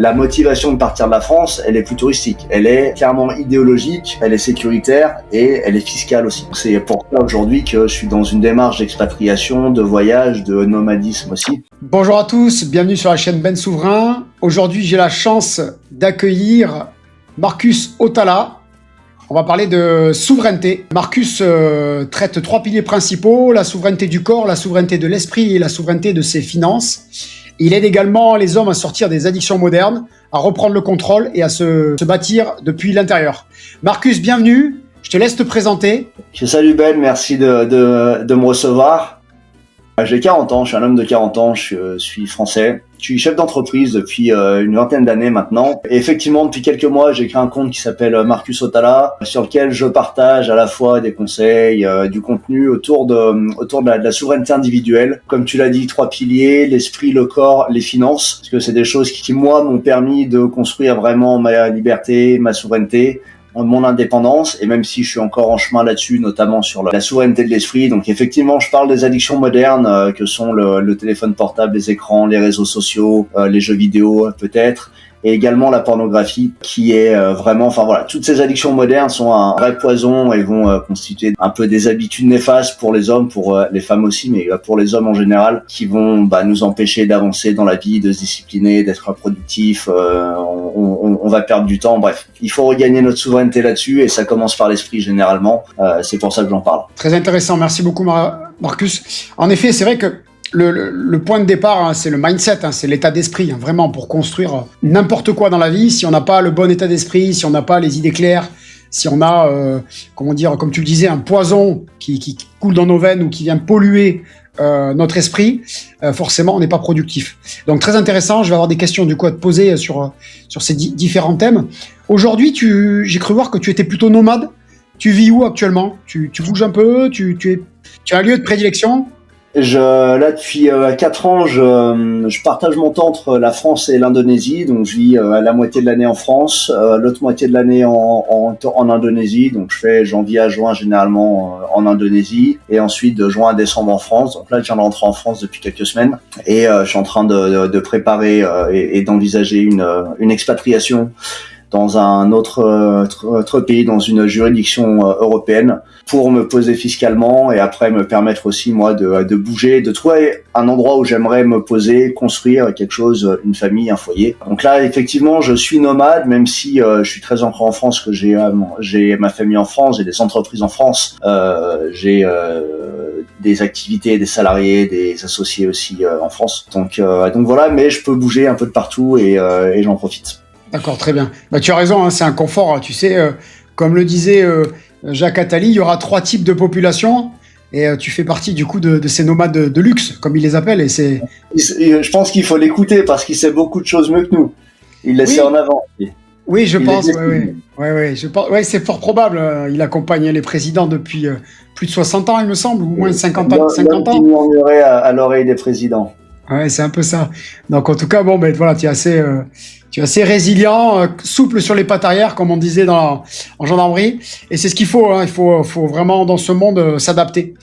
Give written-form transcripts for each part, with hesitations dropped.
La motivation de partir de la France, elle est plus touristique. Elle est clairement idéologique, elle est sécuritaire et elle est fiscale aussi. C'est pour ça aujourd'hui que je suis dans une démarche d'expatriation, de voyage, de nomadisme aussi. Bonjour à tous, bienvenue sur la chaîne Ben Souverain. Aujourd'hui, j'ai la chance d'accueillir Marcus Otala. On va parler de souveraineté. Marcus traite 3 piliers principaux, la souveraineté du corps, la souveraineté de l'esprit et la souveraineté de ses finances. Il aide également les hommes à sortir des addictions modernes, à reprendre le contrôle et à se bâtir depuis l'intérieur. Marcus, bienvenue. Je te laisse te présenter. Salut Ben, merci de me recevoir. J'ai 40 ans, je suis un homme de 40 ans, je suis français. Je suis chef d'entreprise depuis une vingtaine d'années maintenant. Et effectivement, depuis quelques mois, j'ai créé un compte qui s'appelle Marcus Otala, sur lequel je partage à la fois des conseils, du contenu autour de la souveraineté individuelle. Comme tu l'as dit, 3 piliers, l'esprit, le corps, les finances. Parce que c'est des choses qui moi, m'ont permis de construire vraiment ma liberté, ma souveraineté, mon indépendance, et même si je suis encore en chemin là-dessus, notamment sur la souveraineté de l'esprit. Donc effectivement, je parle des addictions modernes que sont le téléphone portable, les écrans, les réseaux sociaux, les jeux vidéo peut-être, et également la pornographie qui est vraiment, enfin voilà, toutes ces addictions modernes sont un vrai poison et vont constituer un peu des habitudes néfastes pour les hommes, pour les femmes aussi, mais pour les hommes en général, qui vont nous empêcher d'avancer dans la vie, de se discipliner, d'être productif. On va perdre du temps. Bref, il faut regagner notre souveraineté là-dessus et ça commence par l'esprit généralement. C'est pour ça que j'en parle. Très intéressant, merci beaucoup Marcus. En effet, c'est vrai que le point de départ, c'est le mindset, c'est l'état d'esprit, vraiment pour construire n'importe quoi dans la vie. Si on n'a pas le bon état d'esprit, si on n'a pas les idées claires, si on a, comme tu le disais, un poison qui coule dans nos veines ou qui vient polluer notre esprit, forcément on n'est pas productif. Donc très intéressant, je vais avoir des questions du coup à te poser sur ces différents thèmes. Aujourd'hui, j'ai cru voir que tu étais plutôt nomade. Tu vis où actuellement? Tu bouges un peu? Tu as un lieu de prédilection? Là, depuis 4 ans, je partage mon temps entre la France et l'Indonésie. Donc, je vis la moitié de l'année en France, l'autre moitié de l'année en Indonésie. Donc, je fais janvier à juin généralement en Indonésie, et ensuite de juin à décembre en France. Donc là, je viens de rentrer en France depuis quelques semaines, et je suis en train de préparer et d'envisager une expatriation dans un autre pays, dans une juridiction européenne, pour me poser fiscalement et après me permettre aussi moi de bouger, de trouver un endroit où j'aimerais me poser, construire quelque chose, une famille, un foyer. Donc là, effectivement, je suis nomade, même si je suis très ancré en France, que j'ai ma famille en France, j'ai des entreprises en France, j'ai des activités, des salariés, des associés aussi en France. Donc voilà, mais je peux bouger un peu de partout et j'en profite. D'accord, très bien. Tu as raison, c'est un confort. Tu sais, comme le disait Jacques Attali, il y aura 3 types de population, et tu fais partie du coup de ces nomades de luxe, comme ils les appellent. Je pense qu'il faut l'écouter parce qu'il sait beaucoup de choses mieux que nous. Il les sait en avant. Oui, je pense. Oui, c'est fort probable. Il accompagne les présidents depuis plus de 60 ans, il me semble, ou moins de 50 ans. Il murmurait à l'oreille des présidents. Ouais, c'est un peu ça. Donc en tout cas, voilà, tu es assez résilient, souple sur les pattes arrière, comme on disait en gendarmerie. Et c'est ce qu'il faut. Il faut vraiment dans ce monde s'adapter.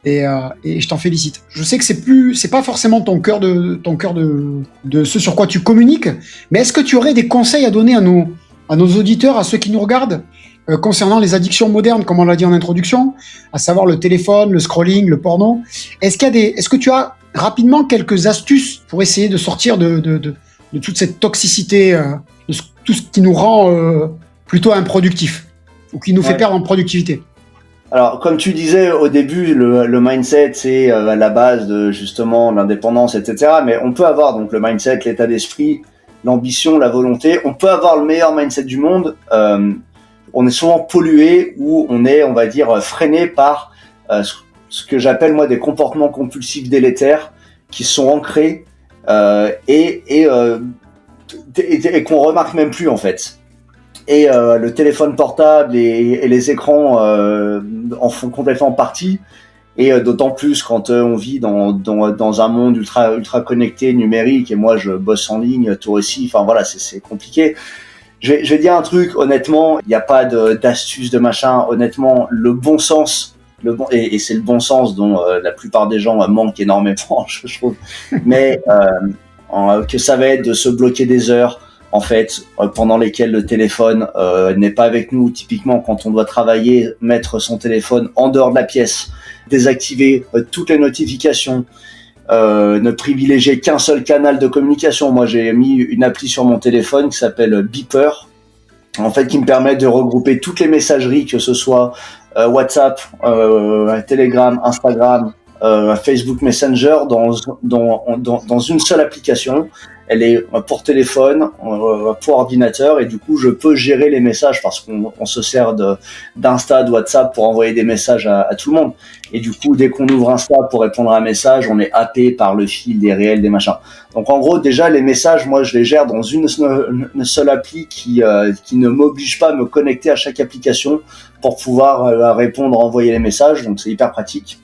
Et je t'en félicite. Je sais que c'est pas forcément ton cœur de ce sur quoi tu communiques. Mais est-ce que tu aurais des conseils à donner à nos auditeurs, à ceux qui nous regardent, concernant les addictions modernes, comme on l'a dit en introduction, à savoir le téléphone, le scrolling, le porno? Est-ce que tu as rapidement quelques astuces pour essayer de sortir de toute cette toxicité, de tout ce qui nous rend plutôt improductifs ou qui nous fait perdre en productivité? Alors, comme tu disais au début, le mindset, c'est la base de justement l'indépendance, etc. Mais on peut avoir donc le mindset, l'état d'esprit, l'ambition, la volonté. On peut avoir le meilleur mindset du monde. On est souvent pollué ou on est, on va dire, freiné par ce que j'appelle moi des comportements compulsifs délétères qui sont ancrés et qu'on remarque même plus en fait. Et le téléphone portable et les écrans en font complètement partie. Et d'autant plus quand on vit dans un monde ultra connecté, numérique. Et moi, je bosse en ligne, toi aussi. Enfin voilà, c'est compliqué. Je vais dire un truc, honnêtement, il n'y a pas d'astuce, de machin. Honnêtement, le bon sens, et c'est le bon sens dont la plupart des gens manquent énormément, je trouve. Mais que ça va être de se bloquer des heures, en fait, pendant lesquelles le téléphone n'est pas avec nous. Typiquement, quand on doit travailler, mettre son téléphone en dehors de la pièce, désactiver toutes les notifications, ne privilégier qu'un seul canal de communication. Moi, j'ai mis une appli sur mon téléphone qui s'appelle Beeper, en fait, qui me permet de regrouper toutes les messageries, que ce soit WhatsApp, Telegram, Instagram, Facebook Messenger dans une seule application. Elle est pour téléphone, pour ordinateur, et du coup je peux gérer les messages parce qu'on se sert d'Insta, de WhatsApp pour envoyer des messages à tout le monde. Et du coup, dès qu'on ouvre Insta pour répondre à un message, on est happé par le fil des réels, des machins. Donc en gros, déjà les messages, moi je les gère dans une seule appli qui ne m'oblige pas à me connecter à chaque application pour pouvoir répondre, envoyer les messages. Donc c'est hyper pratique.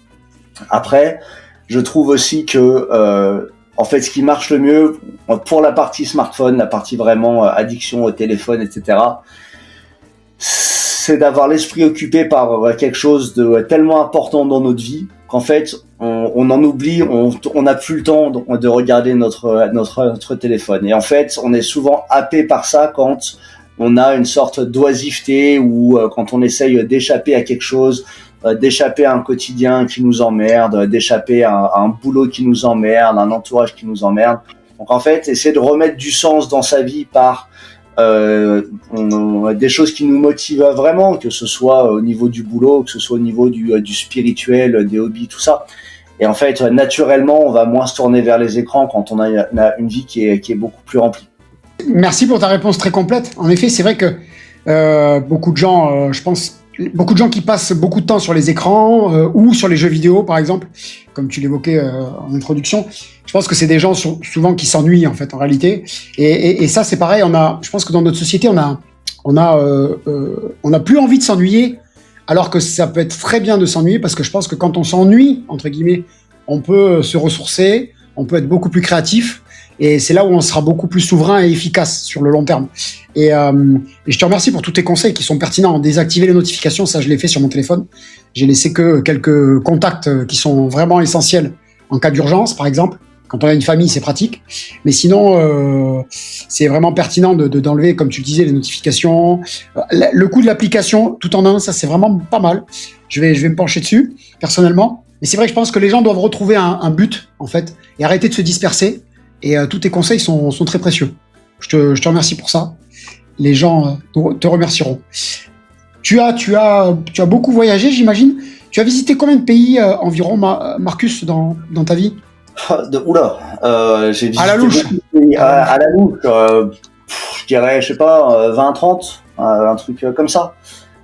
Après, je trouve aussi que en fait, ce qui marche le mieux pour la partie smartphone, la partie vraiment addiction au téléphone, etc., c'est d'avoir l'esprit occupé par quelque chose de tellement important dans notre vie qu'en fait, on en oublie, on n'a plus le temps de regarder notre téléphone. Et en fait, on est souvent happé par ça quand on a une sorte d'oisiveté ou quand on essaye d'échapper à quelque chose, d'échapper à un quotidien qui nous emmerde, d'échapper à un boulot qui nous emmerde, un entourage qui nous emmerde. Donc en fait, essayer de remettre du sens dans sa vie par des choses qui nous motivent vraiment, que ce soit au niveau du boulot, que ce soit au niveau du spirituel, des hobbies, tout ça. Et en fait, naturellement, on va moins se tourner vers les écrans quand on a une vie qui est beaucoup plus remplie. Merci pour ta réponse très complète. En effet, c'est vrai que beaucoup de gens, je pense, beaucoup de gens qui passent beaucoup de temps sur les écrans ou sur les jeux vidéo, par exemple, comme tu l'évoquais en introduction. Je pense que c'est des gens souvent qui s'ennuient en fait, en réalité. Et ça, c'est pareil. Je pense que dans notre société, on a plus envie de s'ennuyer, alors que ça peut être très bien de s'ennuyer, parce que je pense que quand on s'ennuie, entre guillemets, on peut se ressourcer, on peut être beaucoup plus créatif. Et c'est là où on sera beaucoup plus souverain et efficace sur le long terme. Et je te remercie pour tous tes conseils qui sont pertinents. Désactiver les notifications, ça je l'ai fait sur mon téléphone. J'ai laissé que quelques contacts qui sont vraiment essentiels en cas d'urgence, par exemple. Quand on a une famille, c'est pratique. Mais sinon, c'est vraiment pertinent d'enlever, comme tu le disais, les notifications. Le coût de l'application, tout en un, ça c'est vraiment pas mal. Je vais me pencher dessus, personnellement. Mais c'est vrai que je pense que les gens doivent retrouver un but, en fait, et arrêter de se disperser. Et tous tes conseils sont très précieux. Je te remercie pour ça. Les gens te remercieront. Tu as beaucoup voyagé, j'imagine. Tu as visité combien de pays environ, Marcus, dans ta vie? J'ai visité à la louche. À la louche. Je dirais, je sais pas, 20-30, un truc comme ça.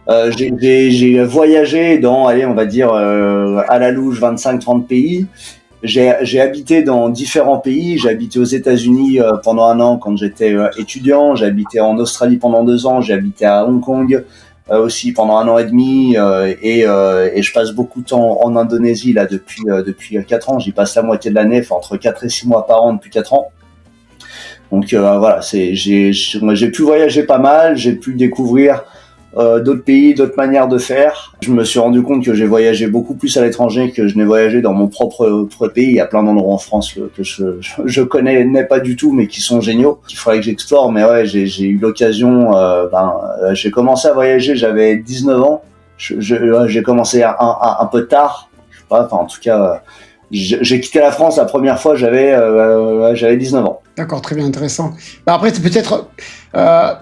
J'ai voyagé dans, allez, on va dire, à la louche, 25-30 pays. J'ai habité dans différents pays. J'ai habité aux États-Unis pendant 1 an quand j'étais étudiant. J'ai habité en Australie pendant 2 ans. J'ai habité à Hong Kong aussi pendant 1 an et demi. Et je passe beaucoup de temps en Indonésie là depuis 4 ans. J'y passe la moitié de l'année, enfin entre 4 et 6 mois par an depuis 4 ans. Donc voilà, j'ai pu voyager pas mal. J'ai pu découvrir d'autres pays, d'autres manières de faire. Je me suis rendu compte que j'ai voyagé beaucoup plus à l'étranger que je n'ai voyagé dans mon propre pays. Il y a plein d'endroits en France que je connais pas du tout, mais qui sont géniaux, qu'il faudrait que j'explore. Mais ouais, j'ai eu l'occasion. J'ai commencé à voyager, j'avais 19 ans. J'ai commencé un peu tard. Je sais pas. Enfin, en tout cas, j'ai quitté la France la première fois. J'avais 19 ans. D'accord, très bien, intéressant. Après, c'est peut-être,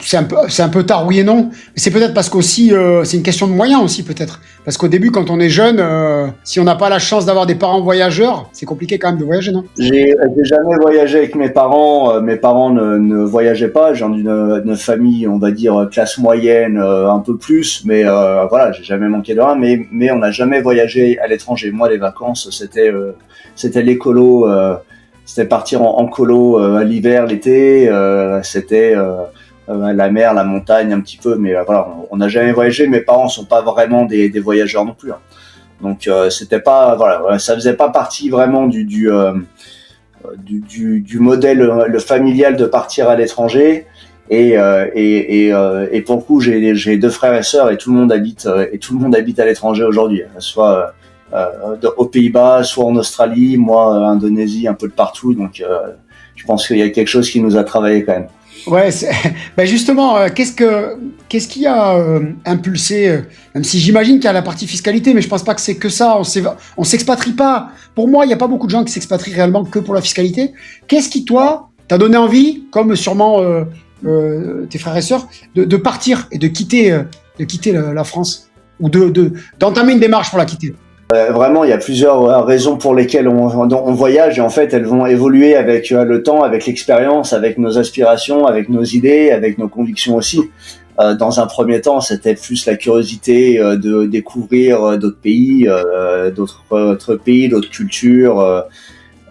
c'est un peu tard, oui et non. Mais c'est peut-être parce qu'aussi, c'est une question de moyens aussi, peut-être. Parce qu'au début, quand on est jeune, si on n'a pas la chance d'avoir des parents voyageurs, c'est compliqué quand même de voyager, non? J'ai jamais voyagé avec mes parents. Mes parents ne voyageaient pas. J'ai d'une famille, on va dire classe moyenne, un peu plus. Mais voilà, j'ai jamais manqué de rien. Mais on n'a jamais voyagé à l'étranger. Moi, les vacances, c'était l'écolo. C'était partir en colo à l'hiver, l'été. C'était la mer, la montagne un petit peu. Mais voilà, on n'a jamais voyagé. Mes parents sont pas vraiment des voyageurs non plus. Hein. Donc c'était pas, voilà, ça faisait pas partie vraiment du modèle le familial de partir à l'étranger. Et pour le coup, j'ai 2 frères et sœurs et tout le monde habite à l'étranger aujourd'hui, soit aux Pays-Bas, soit en Australie, moi Indonésie, un peu de partout. Donc je pense qu'il y a quelque chose qui nous a travaillé quand même. Ouais, ben justement, qu'est-ce qui a impulsé, même si j'imagine qu'il y a la partie fiscalité, mais je pense pas que c'est que ça. On s'expatrie pas. Pour moi, il n'y a pas beaucoup de gens qui s'expatrient réellement que pour la fiscalité. Qu'est-ce qui, toi, t'a donné envie, comme sûrement tes frères et sœurs, de partir et de quitter la France ou d'entamer une démarche pour la quitter? Vraiment, il y a plusieurs raisons pour lesquelles on voyage et en fait, elles vont évoluer avec le temps, avec l'expérience, avec nos aspirations, avec nos idées, avec nos convictions aussi. Dans un premier temps, c'était plus la curiosité de découvrir d'autres pays, d'autres pays, d'autres cultures.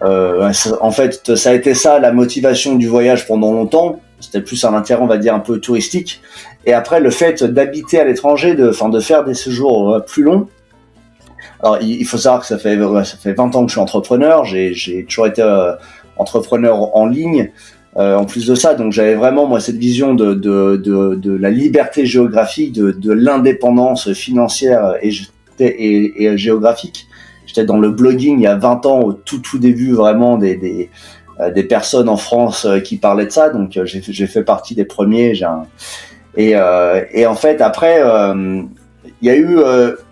En fait, ça a été ça la motivation du voyage pendant longtemps. C'était plus un intérêt, on va dire, un peu touristique. Et après, le fait d'habiter à l'étranger, de faire des séjours plus longs. Alors, il faut savoir que ça fait 20 ans que je suis entrepreneur. J'ai toujours été entrepreneur en ligne. En plus de ça, donc j'avais vraiment moi cette vision de la liberté géographique, de l'indépendance financière et géographique. J'étais dans le blogging il y a 20 ans, au tout début vraiment des personnes en France qui parlaient de ça. Donc j'ai fait partie des premiers. Et en fait après il y a eu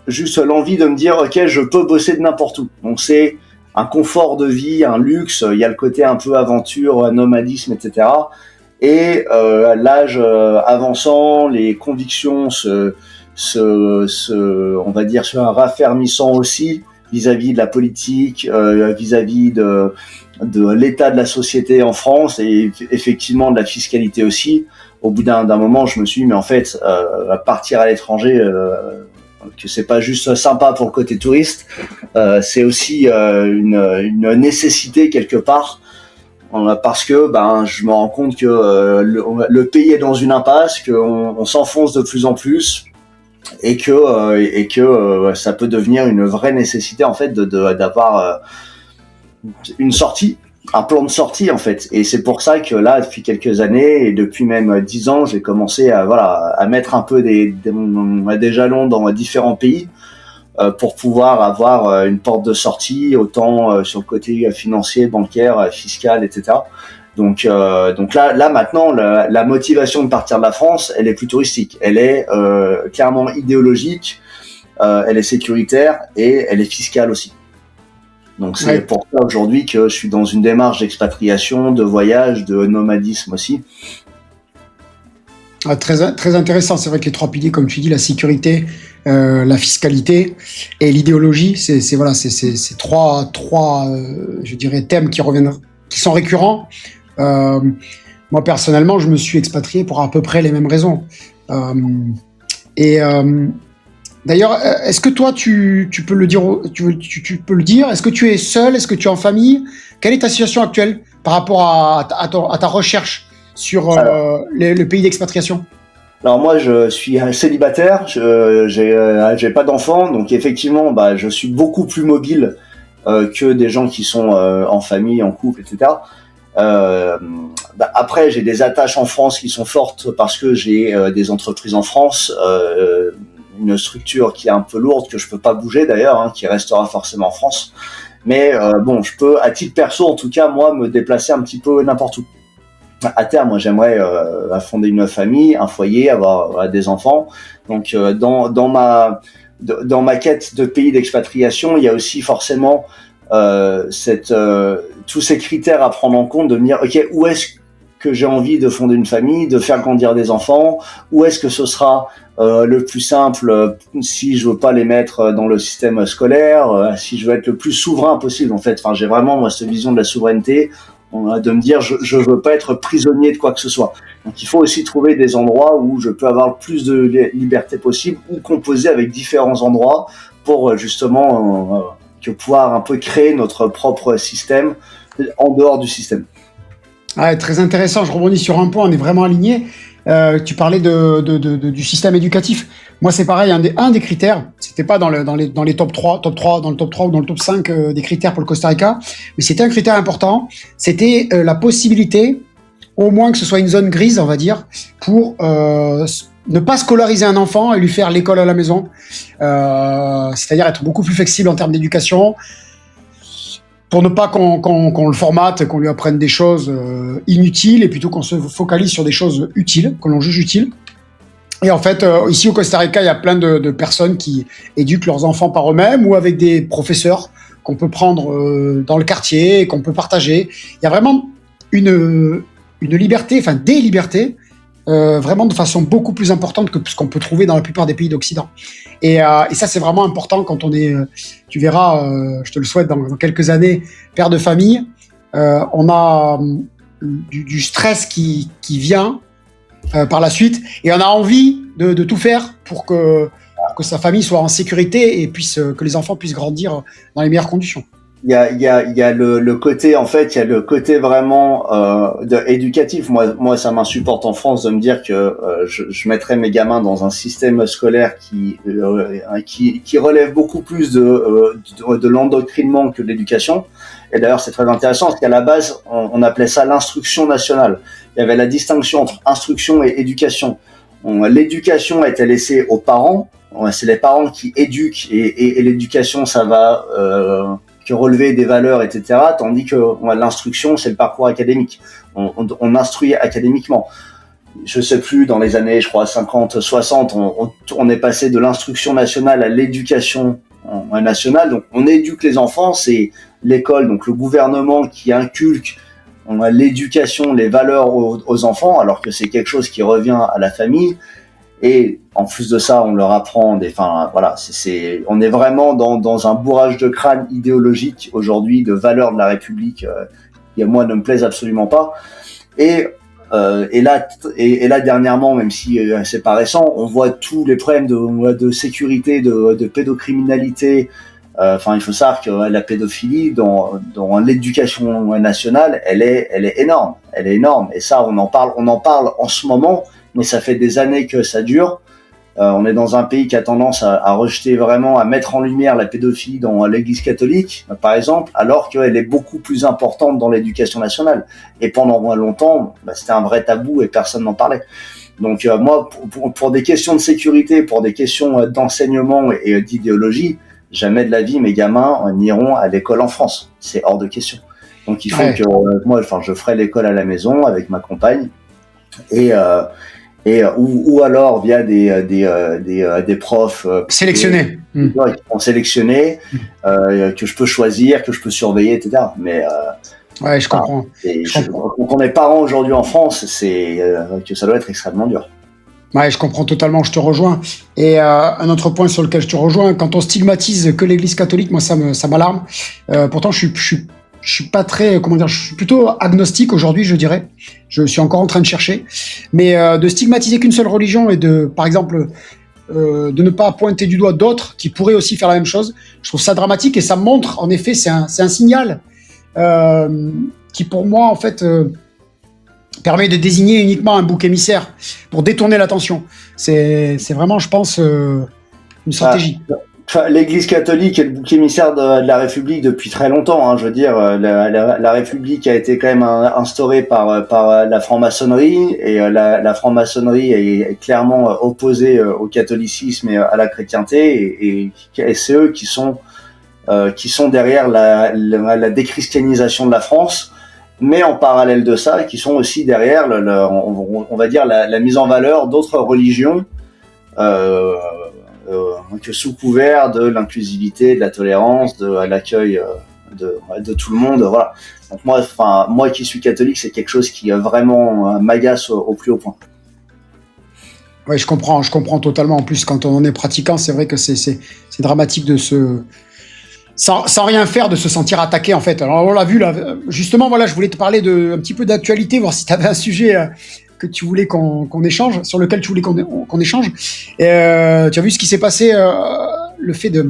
juste l'envie de me dire ok, je peux bosser de n'importe où. Donc c'est un confort de vie, un luxe, il y a le côté un peu aventure, nomadisme, etc. Et l'âge avançant, les convictions on va dire, se raffermissant aussi vis-à-vis de la politique, vis-à-vis de l'état de la société en France et effectivement de la fiscalité aussi. Au bout d'un moment, je me suis dit, mais en fait, partir à l'étranger, que c'est pas juste sympa pour le côté touriste, c'est aussi une nécessité quelque part, parce que je me rends compte que le pays est dans une impasse, qu'on s'enfonce de plus en plus, et que ça peut devenir une vraie nécessité en fait d'avoir une sortie, un plan de sortie en fait. Et c'est pour ça que là, depuis quelques années et depuis même 10 ans, j'ai commencé à mettre un peu des jalons dans différents pays pour pouvoir avoir une porte de sortie, autant sur le côté financier, bancaire, fiscal, etc. Donc là maintenant, la motivation de partir de la France, elle est plus touristique, elle est clairement idéologique, elle est sécuritaire et elle est fiscale aussi. Donc c'est pour ça aujourd'hui que je suis dans une démarche d'expatriation, de voyage, de nomadisme aussi. Très, très intéressant. C'est vrai que les trois piliers, comme tu dis, la sécurité, la fiscalité et l'idéologie, c'est trois je dirais thèmes qui reviennent, qui sont récurrents. Moi personnellement, je me suis expatrié pour à peu près les mêmes raisons. D'ailleurs, est-ce que toi, tu peux le dire, tu peux le dire? Est-ce que tu es seul? Est-ce que tu es en famille? Quelle est ta situation actuelle par rapport à ta recherche sur le pays d'expatriation? Alors moi, je suis célibataire, j'ai pas d'enfants, donc effectivement, je suis beaucoup plus mobile que des gens qui sont en famille, en couple, etc. Après, j'ai des attaches en France qui sont fortes parce que j'ai des entreprises en France, une structure qui est un peu lourde, que je peux pas bouger d'ailleurs, qui restera forcément en France. Mais je peux, à titre perso en tout cas, moi, me déplacer un petit peu n'importe où. À terme, moi, j'aimerais fonder une famille, un foyer, avoir des enfants. Donc, dans ma quête de pays d'expatriation, il y a aussi forcément tous ces critères à prendre en compte, de me dire, ok, où est-ce que j'ai envie de fonder une famille, de faire grandir des enfants, où est-ce que ce sera le plus simple si je veux pas les mettre dans le système scolaire, si je veux être le plus souverain possible en fait. Enfin, j'ai vraiment moi cette vision de la souveraineté, de me dire je veux pas être prisonnier de quoi que ce soit. Donc il faut aussi trouver des endroits où je peux avoir le plus de liberté possible ou composer avec différents endroits pour justement pouvoir un peu créer notre propre système en dehors du système. Très intéressant. Je rebondis sur un point. On est vraiment alignés. Tu parlais du système éducatif. Moi, c'est pareil. Un des critères, c'était pas dans les top 3 dans le top 3 ou dans le top 5 des critères pour le Costa Rica, mais c'était un critère important. C'était la possibilité, au moins que ce soit une zone grise, on va dire, pour ne pas scolariser un enfant et lui faire l'école à la maison. C'est-à-dire être beaucoup plus flexible en termes d'éducation. pour ne pas qu'on le formate, qu'on lui apprenne des choses inutiles, et plutôt qu'on se focalise sur des choses utiles, que l'on juge utiles. Et en fait, ici au Costa Rica, il y a plein de personnes qui éduquent leurs enfants par eux-mêmes ou avec des professeurs qu'on peut prendre dans le quartier et qu'on peut partager. Il y a vraiment une liberté, enfin des libertés, vraiment de façon beaucoup plus importante que ce qu'on peut trouver dans la plupart des pays d'Occident. Et ça, c'est vraiment important quand on est, tu verras, je te le souhaite, dans quelques années, père de famille. On a du stress qui vient par la suite, et on a envie de tout faire pour que sa famille soit en sécurité et que les enfants puissent grandir dans les meilleures conditions. Il y a le côté, en fait, il y a le côté vraiment éducatif. Moi, ça m'insupporte en France de me dire que je mettrais mes gamins dans un système scolaire qui relève beaucoup plus de l'endoctrinement que de l'éducation. Et d'ailleurs, c'est très intéressant parce qu'à la base, on appelait ça l'instruction nationale. Il y avait la distinction entre instruction et éducation. L'éducation était laissée aux parents. C'est les parents qui éduquent, et l'éducation, ça va que relever des valeurs, etc. Tandis que l'instruction, c'est le parcours académique. On instruit académiquement. Je sais plus, dans les années, je crois, 50, 60, on est passé de l'instruction nationale à l'éducation nationale. Donc, on éduque les enfants, c'est l'école, donc le gouvernement qui inculque l'éducation, les valeurs aux enfants, alors que c'est quelque chose qui revient à la famille. Et en plus de ça, on leur apprend voilà, on est vraiment dans un bourrage de crâne idéologique aujourd'hui de valeurs de la République qui, moi, ne me plaisent absolument pas. Et là, dernièrement, même si c'est pas récent, on voit tous les problèmes de sécurité, de pédocriminalité. Il faut savoir que la pédophilie dans l'éducation nationale, elle est énorme. Elle est énorme. Et ça, on en parle en ce moment, mais ça fait des années que ça dure. On est dans un pays qui a tendance à rejeter vraiment, à mettre en lumière la pédophilie dans l'Église catholique, par exemple, alors qu'elle est beaucoup plus importante dans l'éducation nationale. Et pendant longtemps, c'était un vrai tabou et personne n'en parlait. Donc moi, pour des questions de sécurité, pour des questions d'enseignement et d'idéologie, jamais de la vie mes gamins n'iront à l'école en France. C'est hors de question. Donc il faut que moi, je ferai l'école à la maison avec ma compagne, ou alors via des profs sélectionnés, qui sont sélectionnés, que je peux choisir, que je peux surveiller, etc. Mais ouais, je comprends. Quand on est parent aujourd'hui en France, c'est que ça doit être extrêmement dur. Ouais, je comprends totalement, je te rejoins. Et un autre point sur lequel je te rejoins, quand on stigmatise que l'Église catholique, moi ça m'alarme. Pourtant, je suis pas très, je suis plutôt agnostique aujourd'hui, je dirais. Je suis encore en train de chercher. Mais de stigmatiser qu'une seule religion et par exemple, de ne pas pointer du doigt d'autres qui pourraient aussi faire la même chose, je trouve ça dramatique, et ça montre, en effet, c'est un signal qui, pour moi, en fait, permet de désigner uniquement un bouc émissaire pour détourner l'attention. C'est vraiment, je pense, une stratégie. L'Église catholique est le bouc émissaire de la République depuis très longtemps. Je veux dire, la République a été quand même instaurée par la franc-maçonnerie, et la franc-maçonnerie est clairement opposée au catholicisme et à la chrétienté, et c'est eux qui sont derrière la déchristianisation de la France. Mais en parallèle de ça, qui sont aussi derrière on va dire la mise en valeur d'autres religions, que sous couvert de l'inclusivité, de la tolérance, de l'accueil de tout le monde, voilà. Donc moi qui suis catholique, c'est quelque chose qui vraiment m'agace au plus haut point. Oui, je comprends totalement. En plus, quand on est pratiquant, c'est vrai que c'est dramatique de sans rien faire, de se sentir attaqué, en fait. Alors on l'a vu là, justement, voilà, je voulais te parler un petit peu d'actualité, voir si tu avais un sujet que tu voulais qu'on échange, sur lequel tu voulais qu'on échange. Tu as vu ce qui s'est passé, le fait de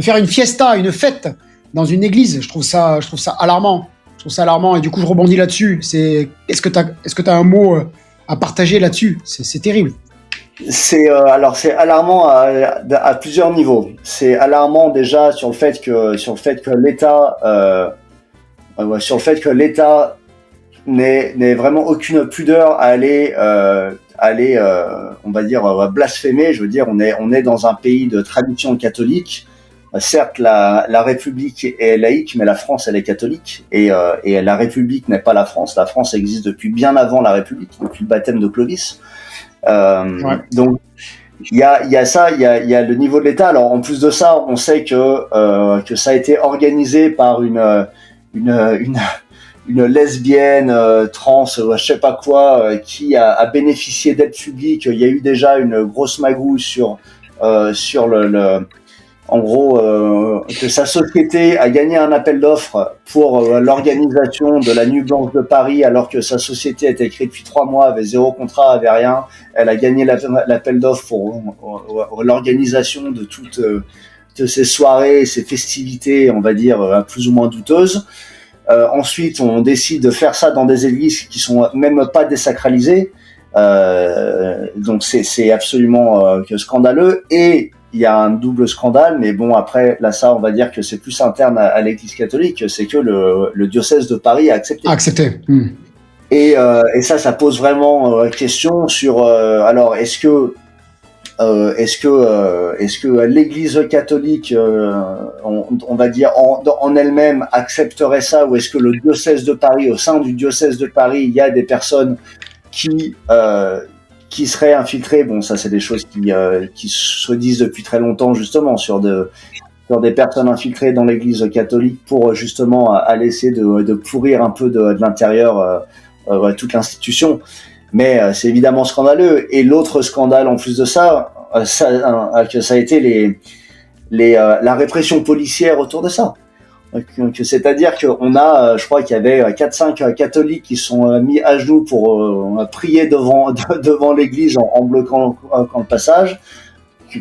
faire une fiesta, une fête dans une église. Je trouve ça alarmant. Et du coup, je rebondis là-dessus. Est-ce que t'as un mot à partager là-dessus? C'est terrible. C'est alarmant à plusieurs niveaux. C'est alarmant déjà sur le fait que l'État n'ait vraiment aucune pudeur à aller on va dire blasphémer. Je veux dire, on est dans un pays de tradition catholique, certes, la République est laïque, mais la France, elle est catholique, et la République n'est pas la France. La France existe depuis bien avant la République, depuis le baptême de Clovis. Donc, il y a ça, il y a le niveau de l'État. Alors, en plus de ça, on sait que ça a été organisé par une lesbienne trans, je sais pas quoi, qui a bénéficié d'aide publique. Il y a eu déjà une grosse magouille sur en gros, que sa société a gagné un appel d'offres pour l'organisation de la Nuit Blanche de Paris, alors que sa société était créée depuis 3 mois, avait 0 contrat, avait rien. Elle a gagné l'appel d'offres pour l'organisation de toutes de ces soirées, ces festivités, on va dire, plus ou moins douteuses. Ensuite, on décide de faire ça dans des églises qui sont même pas désacralisées. Donc c'est absolument scandaleux. Et il y a un double scandale, mais bon, après, là, ça, on va dire que c'est plus interne à l'Église catholique, c'est que le diocèse de Paris a accepté. Et ça pose vraiment question sur, alors, est-ce que l'Église catholique, on va dire en elle-même, accepterait ça, ou est-ce que le diocèse de Paris, au sein du diocèse de Paris, il y a des personnes qui seraient infiltrées? Bon, ça, c'est des choses qui se disent depuis très longtemps, justement, sur des personnes infiltrées dans l'Église catholique pour justement aller essayer de pourrir un peu de l'intérieur toute l'institution. Mais c'est évidemment scandaleux. Et l'autre scandale en plus de ça, ça a été la répression policière autour de ça. C'est-à-dire qu'on a, je crois qu'il y avait 4-5 catholiques qui sont mis à genoux pour prier devant l'église en bloquant le passage.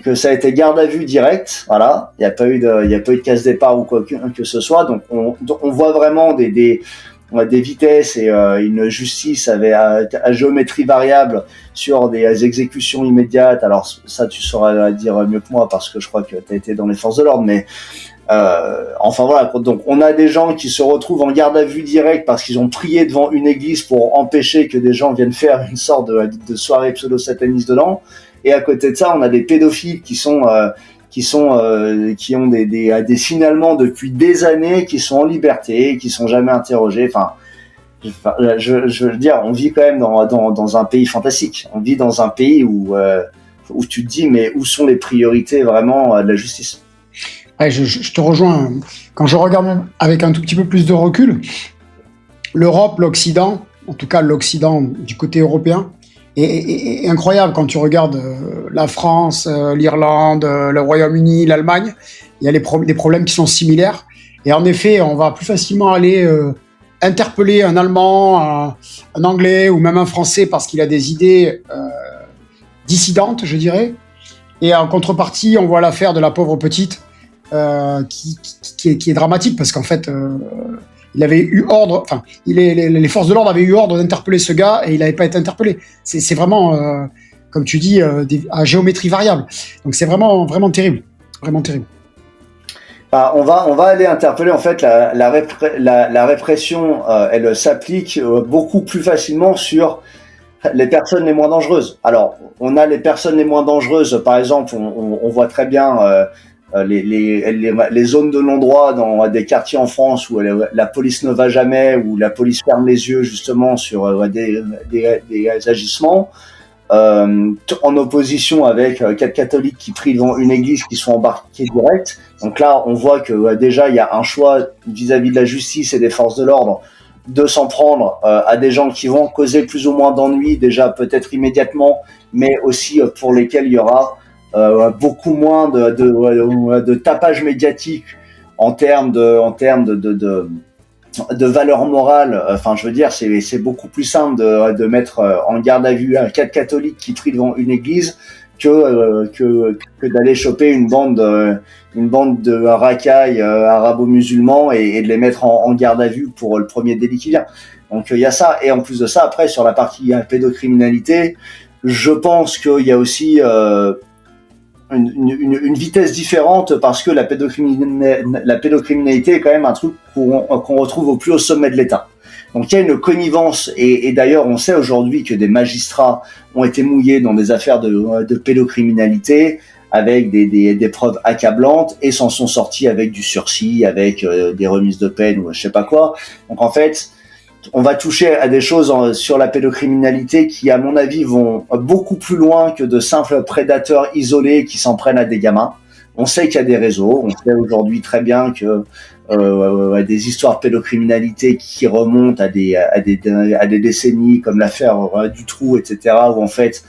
Que ça a été garde à vue direct, voilà. Il n'y a pas eu de casse départ ou quoi que ce soit. Donc on voit vraiment des vitesses et une justice à géométrie variable sur des exécutions immédiates. Alors ça, tu sauras dire mieux que moi parce que je crois que tu as été dans les forces de l'ordre, mais enfin voilà. Donc on a des gens qui se retrouvent en garde à vue direct parce qu'ils ont prié devant une église pour empêcher que des gens viennent faire une sorte de soirée pseudo-sataniste dedans. Et à côté de ça, on a des pédophiles qui ont des signalements depuis des années, qui sont en liberté, qui sont jamais interrogés. Enfin, je veux dire, on vit quand même dans un pays fantastique. On vit dans un pays où tu te dis, mais où sont les priorités vraiment de la justice? Ouais, je te rejoins. Quand je regarde avec un tout petit peu plus de recul, l'Europe, l'Occident, en tout cas l'Occident du côté européen, est incroyable. Quand tu regardes la France, l'Irlande, le Royaume-Uni, l'Allemagne, il y a des problèmes qui sont similaires. Et en effet, on va plus facilement aller interpeller un Allemand, un Anglais ou même un Français parce qu'il a des idées dissidentes, je dirais. Et en contrepartie, on voit l'affaire de la pauvre petite qui est dramatique parce qu'en fait, il avait eu ordre, enfin, les forces de l'ordre avaient eu ordre d'interpeller ce gars et il n'avait pas été interpellé. C'est vraiment, comme tu dis, à géométrie variable. Donc c'est vraiment, vraiment terrible. Vraiment terrible. On va aller interpeller, en fait, la répression, elle s'applique beaucoup plus facilement sur les personnes les moins dangereuses. Alors, on a les personnes les moins dangereuses, par exemple, on voit très bien les zones de non-droit dans des quartiers en France où la police ne va jamais, où la police ferme les yeux justement sur des agissements, en opposition avec 4 catholiques qui prient devant une église qui sont embarqués direct. Donc là, on voit que déjà il y a un choix vis-à-vis de la justice et des forces de l'ordre de s'en prendre à des gens qui vont causer plus ou moins d'ennuis, déjà peut-être immédiatement, mais aussi pour lesquels il y aura beaucoup moins de tapage médiatique en termes de valeur morale. Enfin, je veux dire, c'est beaucoup plus simple de mettre en garde à vue 4 catholiques qui prient devant une église que d'aller choper une bande de racailles arabo-musulmans et de les mettre en garde à vue pour le premier délit qui vient. Donc il y a ça. Et en plus de ça, après, sur la partie pédocriminalité, je pense qu'il y a aussi une vitesse différente parce que la pédocriminalité est quand même un truc qu'on retrouve au plus haut sommet de l'État. Donc il y a une connivence et d'ailleurs on sait aujourd'hui que des magistrats ont été mouillés dans des affaires de pédocriminalité avec des preuves accablantes et s'en sont sortis avec du sursis, avec des remises de peine ou je sais pas quoi. Donc en fait, on va toucher à des choses sur la pédocriminalité qui, à mon avis, vont beaucoup plus loin que de simples prédateurs isolés qui s'en prennent à des gamins. On sait qu'il y a des réseaux, on sait aujourd'hui très bien que des histoires de pédocriminalité qui remontent à des décennies, comme l'affaire Dutroux, etc., où en fait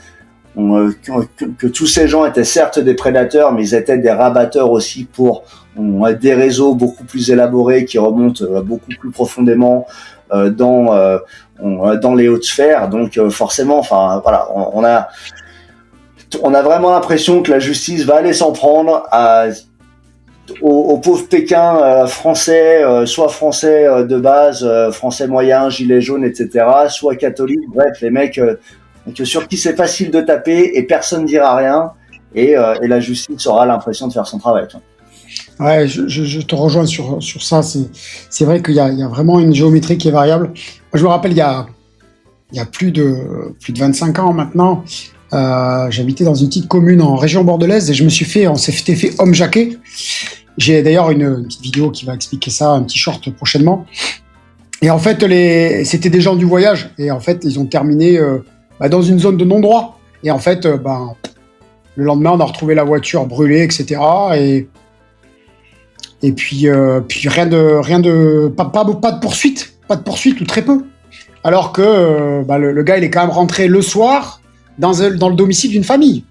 que tous ces gens étaient certes des prédateurs, mais ils étaient des rabatteurs aussi pour des réseaux beaucoup plus élaborés qui remontent beaucoup plus profondément dans les hautes sphères. Donc forcément, enfin voilà, on a vraiment l'impression que la justice va aller s'en prendre aux pauvres Pékin français, soit français de base, français moyen, gilet jaune, etc., soit catholiques. Bref, les mecs sur qui c'est facile de taper et personne dira rien, et la justice aura l'impression de faire son travail. Ouais, je te rejoins sur ça. C'est vrai qu'il y a vraiment une géométrie qui est variable. Moi, je me rappelle, il y a plus de 25 ans maintenant, j'habitais dans une petite commune en région bordelaise et on s'était fait homme jaqué. J'ai d'ailleurs une petite vidéo qui va expliquer ça, un petit short prochainement. Et en fait, c'était des gens du voyage et en fait, ils ont terminé dans une zone de non-droit. Et en fait, le lendemain, on a retrouvé la voiture brûlée, etc. Et puis pas de poursuite ou très peu. Alors que le gars, il est quand même rentré le soir dans le domicile d'une famille.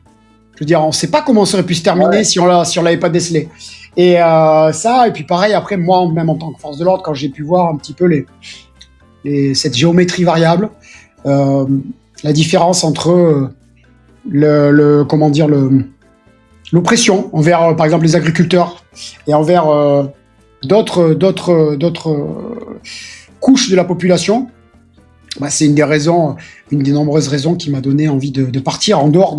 Je veux dire, on ne sait pas comment ça aurait pu se terminer si on l'avait pas décelé. Et ça, et puis pareil, après, moi, même en tant que force de l'ordre, quand j'ai pu voir un petit peu cette géométrie variable, la différence entre l'oppression envers, par exemple, les agriculteurs et envers d'autres couches de la population, c'est une des nombreuses raisons qui m'a donné envie de partir en dehors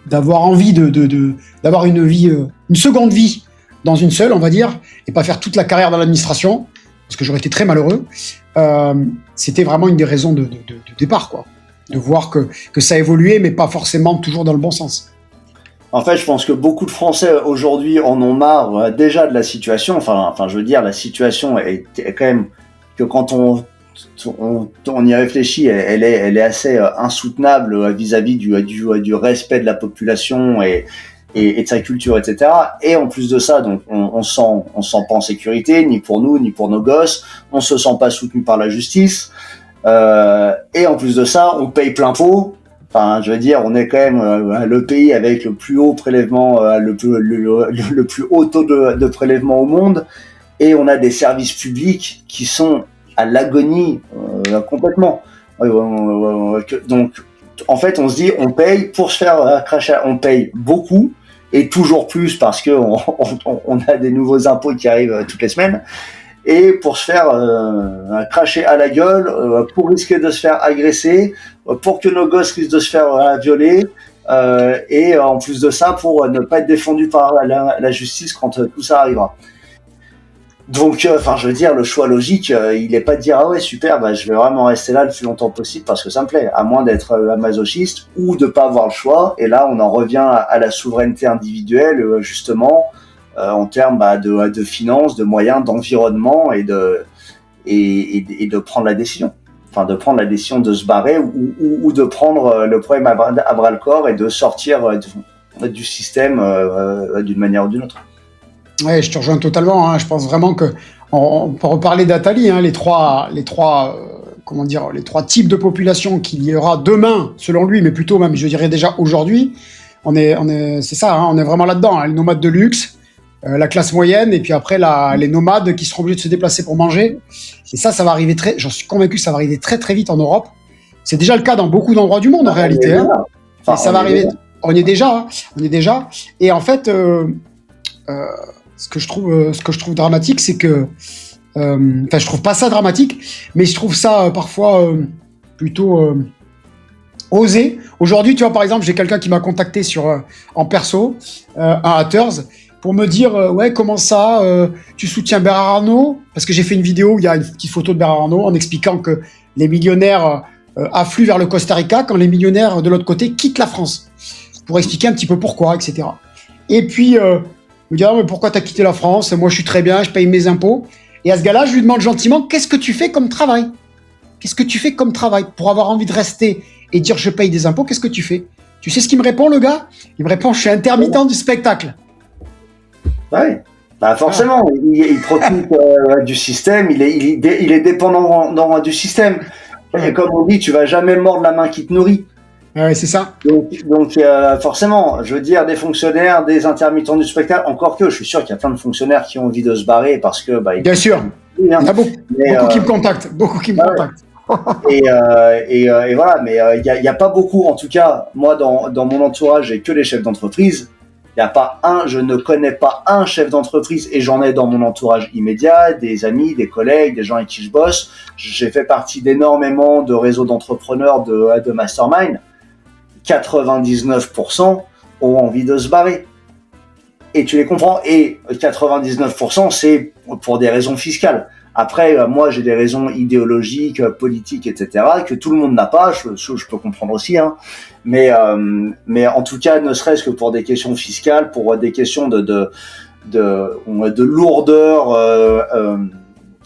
d'avoir envie d'avoir une vie, une seconde vie dans une seule, on va dire, et pas faire toute la carrière dans l'administration, parce que j'aurais été très malheureux. C'était vraiment une des raisons de départ, quoi. De voir que ça évoluait, mais pas forcément toujours dans le bon sens. En fait, je pense que beaucoup de Français aujourd'hui en ont marre déjà de la situation. Enfin, je veux dire, la situation est quand même que quand on y réfléchit, elle est assez insoutenable vis-à-vis du respect de la population et de sa culture, etc. Et en plus de ça, donc on se sent pas en sécurité, ni pour nous, ni pour nos gosses. On se sent pas soutenu par la justice. Et en plus de ça, on paye plein pot. Enfin, je veux dire, on est quand même le pays avec le plus haut prélèvement, le plus haut taux de prélèvement au monde, et on a des services publics qui sont à l'agonie complètement. Donc, en fait, on se dit, on paye pour se faire cracher, on paye beaucoup et toujours plus parce que on a des nouveaux impôts qui arrivent toutes les semaines. Et pour se faire cracher à la gueule, pour risquer de se faire agresser, pour que nos gosses risquent de se faire violer, et en plus de ça, pour ne pas être défendu par la justice quand tout ça arrivera. Donc, je veux dire, le choix logique, il est pas de dire ah ouais super, je vais vraiment rester là le plus longtemps possible parce que ça me plaît, à moins d'être masochiste ou de pas avoir le choix. Et là, on en revient à la souveraineté individuelle, justement. En termes de finances, de moyens, d'environnement et de prendre la décision. Enfin, de prendre la décision de se barrer ou de prendre le problème à bras le corps et de sortir du système d'une manière ou d'une autre. Ouais, je te rejoins totalement. Hein. Je pense vraiment que on peut reparler d'Attali. Hein, les trois types de population qu'il y aura demain, selon lui, mais plutôt même, je dirais déjà aujourd'hui. C'est ça. Hein, on est vraiment là-dedans. Hein, les nomades de luxe. La classe moyenne, et puis après les nomades qui seront obligés de se déplacer pour manger. Et ça va arriver j'en suis convaincu que ça va arriver très très vite en Europe. C'est déjà le cas dans beaucoup d'endroits du monde en réalité. Hein. Enfin, ça va arriver. On y est déjà. Et en fait, ce que je trouve dramatique, c'est que, je trouve pas ça dramatique, mais je trouve ça parfois plutôt osé. Aujourd'hui, tu vois, par exemple, j'ai quelqu'un qui m'a contacté en perso, un Haters, pour me dire comment ça tu soutiens Bernard Arnault, parce que j'ai fait une vidéo où il y a une petite photo de Bernard Arnault en expliquant que les millionnaires affluent vers le Costa Rica quand les millionnaires de l'autre côté quittent la France pour expliquer un petit peu pourquoi, etc. Et puis, me dire, mais pourquoi tu as quitté la France? Moi, je suis très bien, je paye mes impôts. Et à ce gars-là, je lui demande gentiment, qu'est-ce que tu fais comme travail? Qu'est-ce que tu fais comme travail? Pour avoir envie de rester et dire, je paye des impôts, qu'est-ce que tu fais? Tu sais ce qu'il me répond, le gars? Il me répond, je suis intermittent du spectacle. Oui, bah forcément, il profite du système, il est dépendant du système. Et comme on dit, tu vas jamais mordre la main qui te nourrit. Ouais, c'est ça. Donc forcément, je veux dire, des fonctionnaires, des intermittents du spectacle, encore que je suis sûr qu'il y a plein de fonctionnaires qui ont envie de se barrer parce que... Bien sûr, il y en a beaucoup qui me contactent, Et voilà, mais il y a pas beaucoup, en tout cas, moi dans mon entourage, j'ai que les chefs d'entreprise. Je ne connais pas un chef d'entreprise, et j'en ai dans mon entourage immédiat, des amis, des collègues, des gens avec qui je bosse. J'ai fait partie d'énormément de réseaux d'entrepreneurs, de mastermind. 99% ont envie de se barrer. Et tu les comprends. Et 99%, c'est pour des raisons fiscales. Après, moi, j'ai des raisons idéologiques, politiques, etc., que tout le monde n'a pas. Je peux comprendre aussi, hein. Mais en tout cas, ne serait-ce que pour des questions fiscales, pour des questions de lourdeur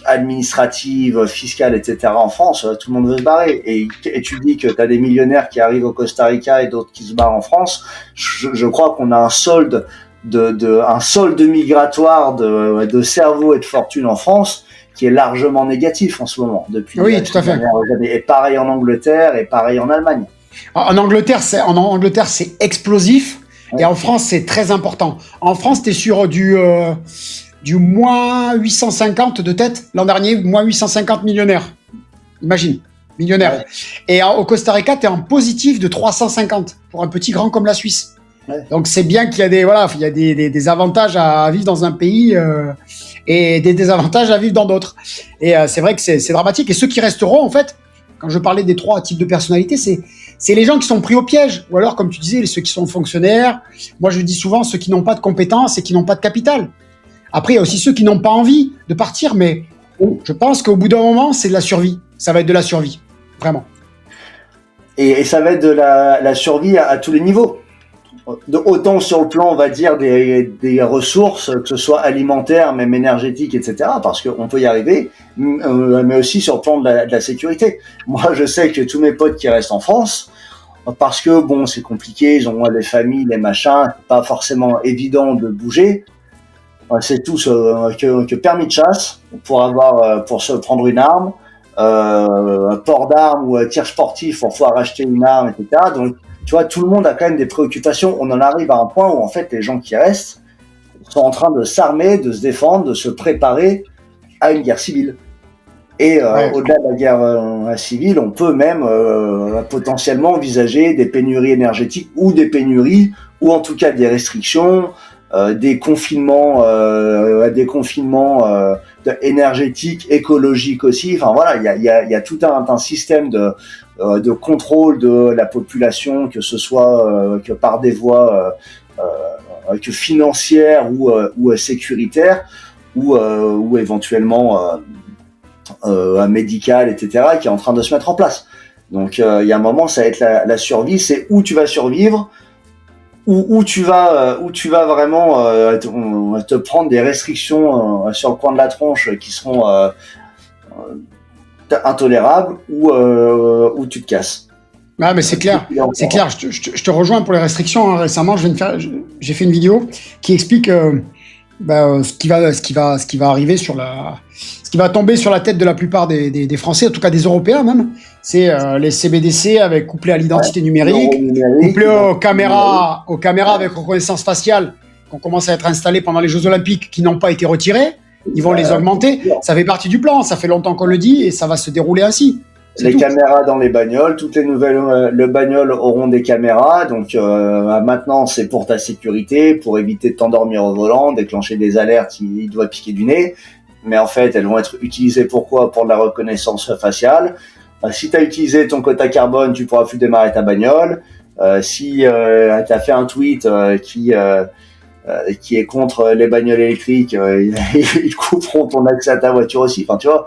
administrative, fiscale, etc. en France, tout le monde veut se barrer. Et tu dis que tu as des millionnaires qui arrivent au Costa Rica et d'autres qui se barrent en France. Je crois qu'on a un solde migratoire de cerveau et de fortune en France qui est largement négatif en ce moment depuis tout à fait. Années. Et pareil en Angleterre et pareil en Allemagne. En Angleterre, c'est explosif. Ouais. Et en France, c'est très important. En France, tu es sur du moins 850 de tête. L'an dernier, moins 850 millionnaires. Imagine, millionnaires. Ouais. Et au Costa Rica, tu es en positif de 350 pour un petit grand comme la Suisse. Ouais. Donc, c'est bien qu'il y a des avantages à vivre dans un pays et des désavantages à vivre dans d'autres. Et c'est vrai que c'est dramatique. Et ceux qui resteront, en fait, quand je parlais des 3 types de personnalités, c'est les gens qui sont pris au piège. Ou alors, comme tu disais, ceux qui sont fonctionnaires. Moi, je dis souvent ceux qui n'ont pas de compétences et qui n'ont pas de capital. Après, il y a aussi ceux qui n'ont pas envie de partir. Mais je pense qu'au bout d'un moment, c'est de la survie. Ça va être de la survie. Vraiment. Et ça va être de la survie à tous les niveaux. Autant sur le plan, on va dire, des ressources, que ce soit alimentaires, même énergétiques, etc., parce qu'on peut y arriver, mais aussi sur le plan de la sécurité. Moi, je sais que tous mes potes qui restent en France, parce que, bon, c'est compliqué, ils ont les familles, les machins, pas forcément évident de bouger, c'est tous que permis de chasse pour se prendre une arme, port d'armes ou tir sportif pour pouvoir acheter une arme, etc. Donc, tu vois, tout le monde a quand même des préoccupations. On en arrive à un point où, en fait, les gens qui restent sont en train de s'armer, de se défendre, de se préparer à une guerre civile. Et au-delà de la guerre civile, on peut même potentiellement envisager des pénuries énergétiques ou des pénuries, ou en tout cas des restrictions, des confinements énergétiques, écologiques aussi. Enfin voilà, il y a tout un système de contrôle de la population, que ce soit que par des voies que financières ou sécuritaires, ou éventuellement médicales, etc., qui est en train de se mettre en place. Donc il y a un moment, ça va être la survie, c'est où tu vas survivre, où tu vas vraiment te prendre des restrictions sur le coin de la tronche qui seront intolérables, ou tu te casses. Ah, mais c'est clair, c'est clair. Je te rejoins pour les restrictions. Hein. Récemment, j'ai fait une vidéo qui explique ce qui va arriver ce qui va tomber sur la tête de la plupart des Français, en tout cas des Européens même. C'est les CBDC couplés à l'identité numérique, couplés aux caméras avec reconnaissance faciale qu'on commence à être installées pendant les Jeux Olympiques, qui n'ont pas été retirés. Ils vont les augmenter. Ça fait partie du plan. Ça fait longtemps qu'on le dit et ça va se dérouler ainsi. Les caméras dans les bagnoles, toutes les nouvelles bagnoles auront des caméras. Donc maintenant, c'est pour ta sécurité, pour éviter de t'endormir au volant, déclencher des alertes, il doit piquer du nez. Mais en fait, elles vont être utilisées pourquoi ? Pour de la reconnaissance faciale. Si tu as utilisé ton quota carbone, tu pourras plus démarrer ta bagnole. Si tu as fait un tweet qui est contre les bagnoles électriques, ils couperont ton accès à ta voiture aussi. Enfin, tu vois.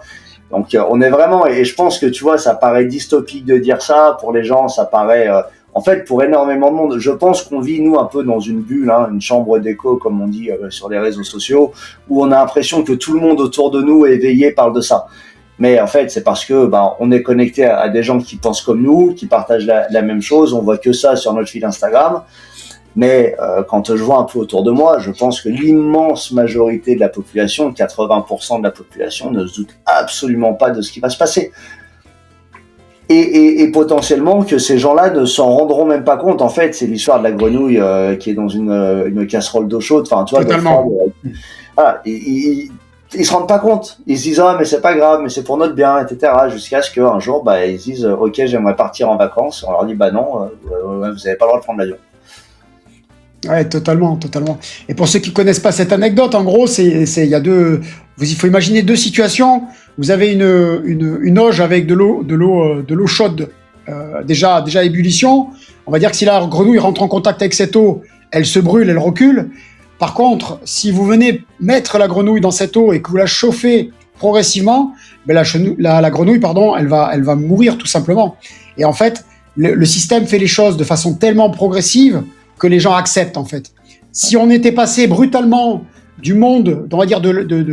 Donc on est vraiment, et je pense que tu vois, ça paraît dystopique de dire ça, pour les gens ça paraît en fait, pour énormément de monde, je pense qu'on vit, nous, un peu dans une bulle, hein, une chambre d'écho, comme on dit sur les réseaux sociaux, où on a l'impression que tout le monde autour de nous, éveillé, parle de ça. Mais en fait, c'est parce que on est connecté à des gens qui pensent comme nous, qui partagent la même chose. On voit que ça sur notre fil Instagram. Mais quand je vois un peu autour de moi, je pense que l'immense majorité de la population, 80% de la population, ne se doute absolument pas de ce qui va se passer. Et potentiellement que ces gens-là ne s'en rendront même pas compte. En fait, c'est l'histoire de la grenouille qui est dans une casserole d'eau chaude. Enfin, tu vois, Totalement. Voilà, ils se rendent pas compte. Ils se disent mais c'est pas grave, mais c'est pour notre bien, etc. Jusqu'à ce qu'un jour ils se disent ok, j'aimerais partir en vacances. On leur dit non, vous avez pas le droit de prendre l'avion. Ouais, totalement, totalement. Et pour ceux qui connaissent pas cette anecdote, en gros, il faut imaginer deux situations. Vous avez une auge avec de l'eau chaude, déjà ébullition. On va dire que si la grenouille rentre en contact avec cette eau, elle se brûle, elle recule. Par contre, si vous venez mettre la grenouille dans cette eau et que vous la chauffez progressivement, la grenouille, elle va mourir tout simplement. Et en fait, le système fait les choses de façon tellement progressive que les gens acceptent, en fait. Si on était passé brutalement du monde, on va dire de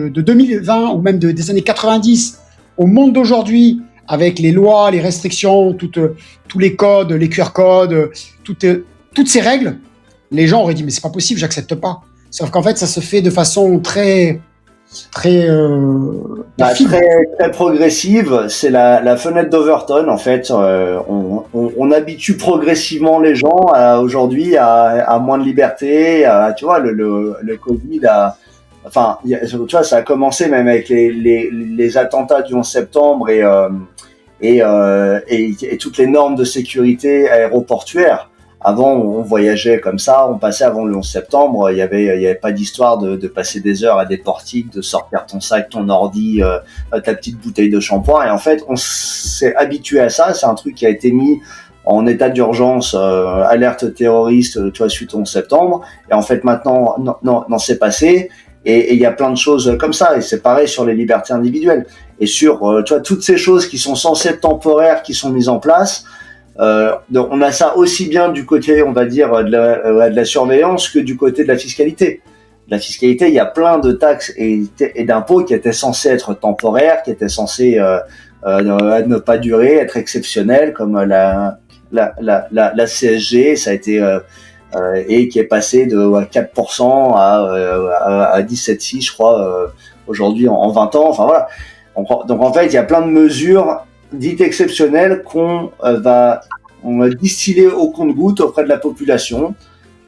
2020 ou même des années 90 au monde d'aujourd'hui, avec les lois, les restrictions, tous les codes, les QR codes, toutes ces règles, les gens auraient dit mais c'est pas possible, j'accepte pas. Sauf qu'en fait, ça se fait de façon très très progressive. C'est la fenêtre d'Overton, en fait. On habitue progressivement les gens aujourd'hui à moins de liberté. Tu vois, le Covid tu vois, ça a commencé même avec les attentats du 11 septembre et toutes les normes de sécurité aéroportuaire. Avant, on voyageait comme ça, on passait avant le 11 septembre, il y avait pas d'histoire de passer des heures à des portiques, de sortir ton sac, ton ordi, ta petite bouteille de shampoing. Et en fait, on s'est habitué à ça. C'est un truc qui a été mis en état d'urgence, alerte terroriste, tu vois, suite au 11 septembre. Et en fait, maintenant, non, c'est passé. Et il y a plein de choses comme ça. Et c'est pareil sur les libertés individuelles. Et sur, tu vois, toutes ces choses qui sont censées être temporaires, qui sont mises en place. Donc on a ça aussi bien du côté, on va dire, de la surveillance que du côté de la fiscalité. La fiscalité, il y a plein de taxes et d'impôts qui étaient censés être temporaires, qui étaient censés ne pas durer, être exceptionnels, comme la CSG, ça a été et qui est passé de 4% à 17,6, je crois, aujourd'hui en 20 ans. Enfin voilà. Donc en fait, il y a plein de mesures dites exceptionnelles qu'on va distiller au compte-gouttes auprès de la population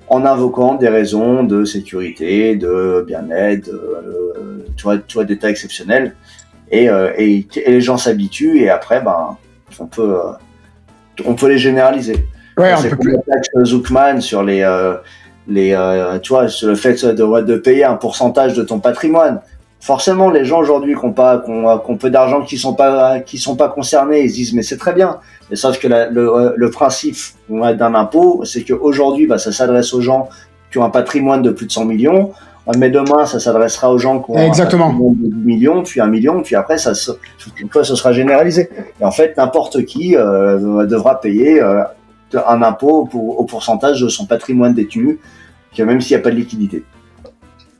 en invoquant des raisons de sécurité, de bien-être, tu vois, d'état exceptionnel. Et les gens s'habituent et après, on peut les généraliser. Ouais, c'est comme la taxe Zuckman sur tu vois, sur le fait de payer un pourcentage de ton patrimoine. Forcément, les gens aujourd'hui qui ont peu d'argent, qui sont pas concernés, ils se disent mais c'est très bien. Mais sauf que le principe d'un impôt, c'est qu'aujourd'hui, ça s'adresse aux gens qui ont un patrimoine de plus de 100 millions. Mais demain, ça s'adressera aux gens qui ont un patrimoine de 10 millions, puis 1 million, puis après, ce sera généralisé. Et en fait, n'importe qui devra payer un impôt au pourcentage de son patrimoine détenu, même s'il n'y a pas de liquidité.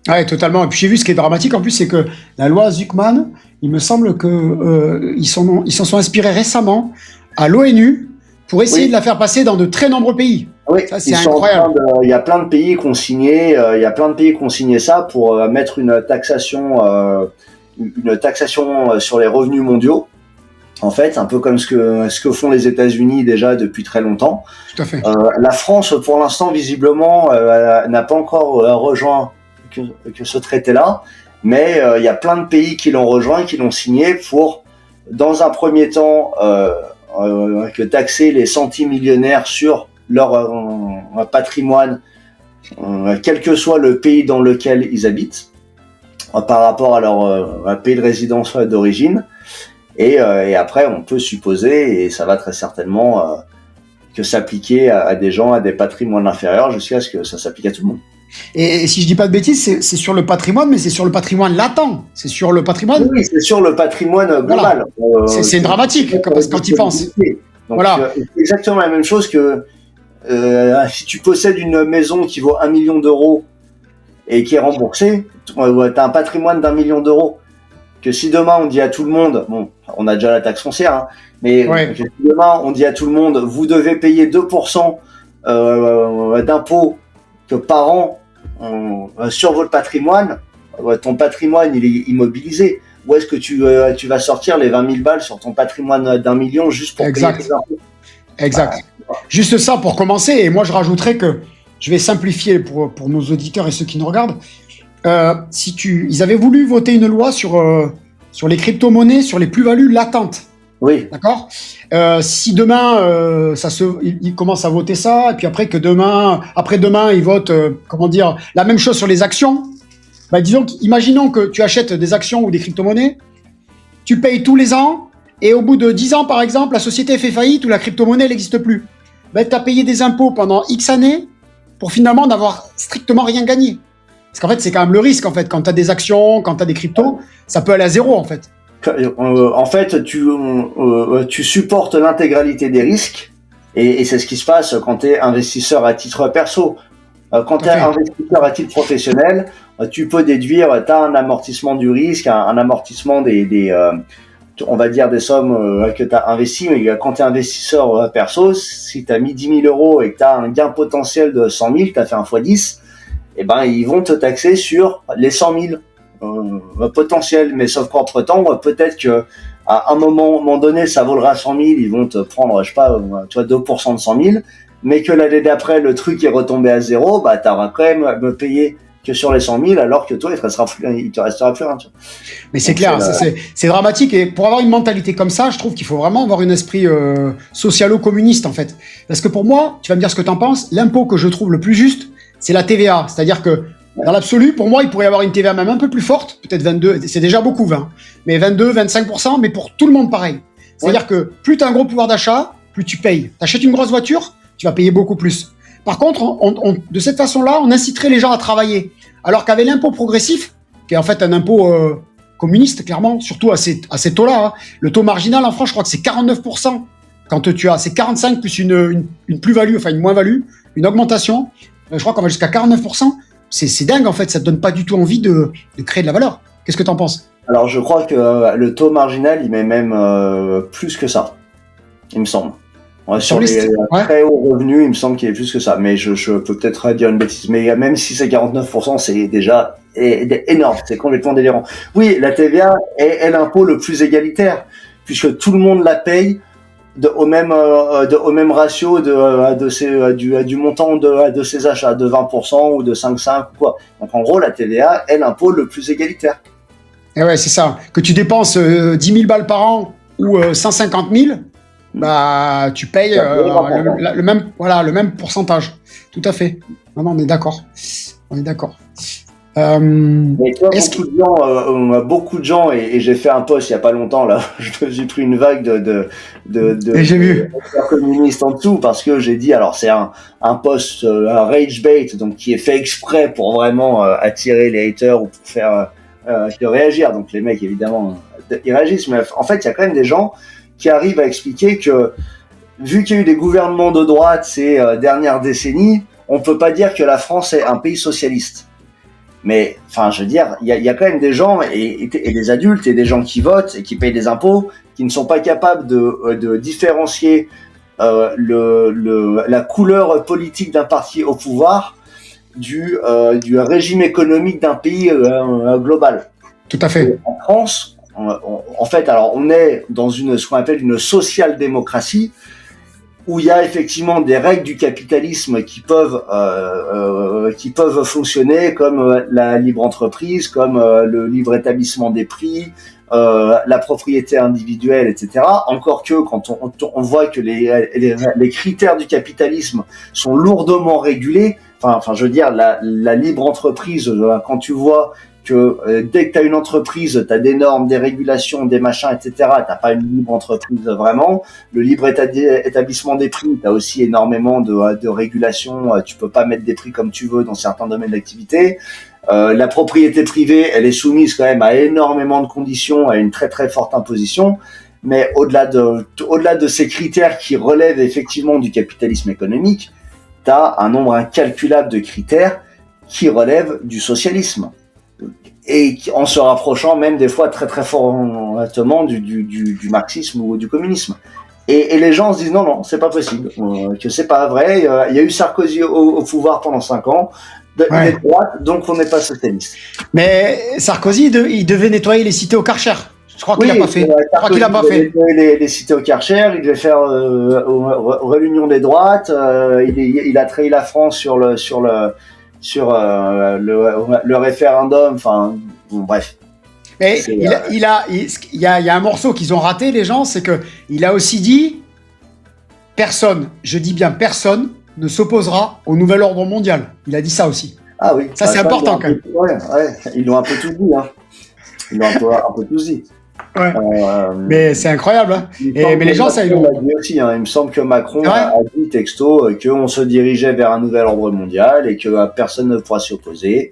Ouais, totalement. Et puis j'ai vu ce qui est dramatique en plus, c'est que la loi Zuckman, il me semble que ils s'en sont inspirés récemment à l'ONU pour essayer de la faire passer dans de très nombreux pays. Oui, ça c'est incroyable. Il y a plein de pays qui ont signé, ça pour mettre une taxation sur les revenus mondiaux. En fait, un peu comme ce que font les États-Unis déjà depuis très longtemps. Tout à fait. La France, pour l'instant, visiblement, n'a pas encore rejoint que ce traité-là, mais il y a plein de pays qui l'ont rejoint, qui l'ont signé pour, dans un premier temps, que taxer les centimillionnaires sur leur patrimoine, quel que soit le pays dans lequel ils habitent, par rapport à leur pays de résidence d'origine. Et après, on peut supposer, et ça va très certainement, que s'appliquer à des gens à des patrimoines inférieurs jusqu'à ce que ça s'applique à tout le monde. Et si je dis pas de bêtises, c'est sur le patrimoine, mais c'est sur le patrimoine latent. C'est sur le patrimoine. Oui, c'est sur le patrimoine global. Voilà. C'est dramatique quand tu y penses. Donc, voilà. C'est exactement la même chose que si tu possèdes une maison qui vaut 1 million d'euros et qui est remboursée, t'as un patrimoine d'1 million d'euros. Que si demain on dit à tout le monde, bon, on a déjà la taxe foncière, hein, mais que si demain on dit à tout le monde, vous devez payer 2% d'impôts que par an sur votre patrimoine, ton patrimoine il est immobilisé. Où est-ce que tu vas sortir les 20 000 balles sur ton patrimoine d'1 million juste pour payer tes impôts? Exact. Juste ça pour commencer, et moi je rajouterais que je vais simplifier pour nos auditeurs et ceux qui nous regardent. Ils avaient voulu voter une loi sur les crypto-monnaies, sur les plus-values latentes. Oui. D'accord. Si demain ils commencent à voter ça, et puis après après-demain ils votent la même chose sur les actions. Bah, imaginons que tu achètes des actions ou des crypto-monnaies, tu payes tous les ans, et au bout de 10 ans par exemple, la société fait faillite ou la crypto-monnaie n'existe plus. Bah, tu as payé des impôts pendant X années pour finalement n'avoir strictement rien gagné. Parce qu'en fait, c'est quand même le risque, en fait. Quand tu as des actions, quand tu as des cryptos, ça peut aller à zéro, en fait. En fait, tu supportes l'intégralité des risques, et c'est ce qui se passe quand tu es investisseur à titre perso. Quand tu es investisseur à titre professionnel, tu peux déduire, tu as un amortissement du risque, un amortissement on va dire des sommes que tu as investies, mais quand tu es investisseur perso, si tu as mis 10 000 euros et que tu as un gain potentiel de 100 000, tu as fait un x10, eh ben, ils vont te taxer sur les 100 000 potentiels. Mais sauf qu'entre-temps, peut-être que à un moment donné, ça vaudra 100 000, ils vont te prendre, je sais pas, tu vois, 2% de 100 000, mais que l'année d'après, le truc est retombé à zéro, bah, t'auras quand même payé que sur les 100 000, alors que toi, il te restera plus rien. Tu vois. Mais c'est clair, c'est dramatique. Et pour avoir une mentalité comme ça, je trouve qu'il faut vraiment avoir un esprit socialo-communiste, en fait. Parce que pour moi, tu vas me dire ce que t'en penses, l'impôt que je trouve le plus juste, c'est la TVA. C'est-à-dire que, dans l'absolu, pour moi, il pourrait y avoir une TVA même un peu plus forte, peut-être 22, c'est déjà beaucoup 20, mais 22, 25%, mais pour tout le monde pareil. C'est-à-dire que plus tu as un gros pouvoir d'achat, plus tu payes. Tu achètes une grosse voiture, tu vas payer beaucoup plus. Par contre, de cette façon-là, on inciterait les gens à travailler. Alors qu'avec l'impôt progressif, qui est en fait un impôt communiste, clairement, surtout à ces taux-là, hein, le taux marginal en France, je crois que c'est 49%. Quand c'est 45 plus une plus-value, enfin une moins-value, une augmentation. Je crois qu'on va jusqu'à 49%. C'est dingue, en fait. Ça te donne pas du tout envie de créer de la valeur. Qu'est-ce que tu en penses? Alors, je crois que le taux marginal, il met même plus que ça, il me semble. Sur les très hauts revenus, il me semble qu'il y a plus que ça. Mais je peux peut-être dire une bêtise. Mais même si c'est 49%, c'est déjà énorme. C'est complètement délirant. Oui, la TVA est l'impôt le plus égalitaire, puisque tout le monde la paye au même ratio du montant de ses achats, de 20% ou de 5,5 ou quoi. Donc en gros, la TVA est l'impôt le plus égalitaire. Et ouais, c'est ça. Que tu dépenses 10 000 balles par an ou 150 000, bah tu payes le même pourcentage. Tout à fait. Non, on est d'accord. Mais comme beaucoup de gens, et j'ai fait un post il y a pas longtemps là, j'ai pris une vague de communistes en dessous parce que j'ai dit, alors c'est un post un rage bait, donc qui est fait exprès pour vraiment attirer les haters ou pour faire réagir. Donc les mecs évidemment ils réagissent, mais en fait il y a quand même des gens qui arrivent à expliquer que vu qu'il y a eu des gouvernements de droite ces dernières décennies, on peut pas dire que la France est un pays socialiste. Mais, enfin, je veux dire, il y a quand même des gens et des adultes et des gens qui votent et qui payent des impôts qui ne sont pas capables de différencier la couleur politique d'un parti au pouvoir du régime économique d'un pays global. Tout à fait. Et en France, en fait, alors on est dans ce qu'on appelle une social-démocratie, où il y a effectivement des règles du capitalisme qui peuvent fonctionner, comme la libre entreprise, comme le libre établissement des prix, la propriété individuelle, etc. Encore que quand on voit que les critères du capitalisme sont lourdement régulés, enfin je veux dire la libre entreprise, quand tu vois que dès que tu as une entreprise, tu as des normes, des régulations, des machins, etc. Tu n'as pas une libre entreprise vraiment. Le libre établissement des prix, tu as aussi énormément de régulations. Tu peux pas mettre des prix comme tu veux dans certains domaines d'activité. La propriété privée, elle est soumise quand même à énormément de conditions, à une très très forte imposition. Mais au-delà de ces critères qui relèvent effectivement du capitalisme économique, tu as un nombre incalculable de critères qui relèvent du socialisme. Et en se rapprochant même des fois très très fortement du marxisme ou du communisme. Et les gens se disent non, c'est pas possible, que c'est pas vrai. Il y a eu Sarkozy au pouvoir pendant 5 ans, il est de droite, donc on n'est pas socialiste. Mais Sarkozy, il devait nettoyer les cités au Karcher. Je crois qu'il l'a pas fait. Je crois qu'il l'a pas fait. Les cités au Karcher, il devait faire réunion des droites. Il a trahi la France sur le référendum. Enfin, bon, bref. Mais il y a un morceau qu'ils ont raté, les gens, c'est que il a aussi dit personne, je dis bien personne, ne s'opposera au nouvel ordre mondial. Il a dit ça aussi. Ah oui. Ça, c'est important quand même. Ouais, ils l'ont un peu tout dit. Hein. Ils l'ont un peu tout dit. Ouais. Mais c'est incroyable. Hein. Mais les gens, ça, ils l'ont dit aussi. Hein. Il me semble que Macron a dit texto qu'on se dirigeait vers un nouvel ordre mondial et que personne ne pourra s'y opposer.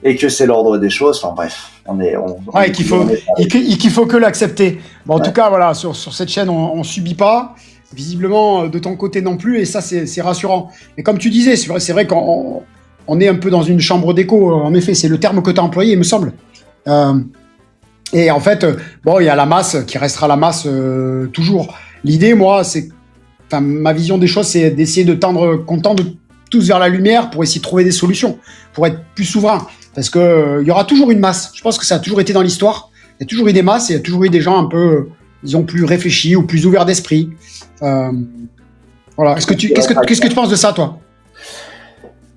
Et que c'est l'ordre des choses. Enfin bref, qu'il faut que l'accepter. Bon, en tout cas, voilà, sur cette chaîne, on subit pas. Visiblement, de ton côté non plus. Et ça, c'est rassurant. Et comme tu disais, c'est vrai qu'on est un peu dans une chambre d'écho. En effet, c'est le terme que tu as employé, il me semble. Et en fait, il y a la masse qui restera la masse toujours. L'idée, moi, ma vision des choses, c'est d'essayer qu'on tende tous vers la lumière pour essayer de trouver des solutions, pour être plus souverain. Parce que il y aura toujours une masse. Je pense que ça a toujours été dans l'histoire. Il y a toujours eu des masses et il y a toujours eu des gens un peu, disons, plus réfléchis ou plus ouverts d'esprit. Voilà. Qu'est-ce que tu penses de ça, toi ?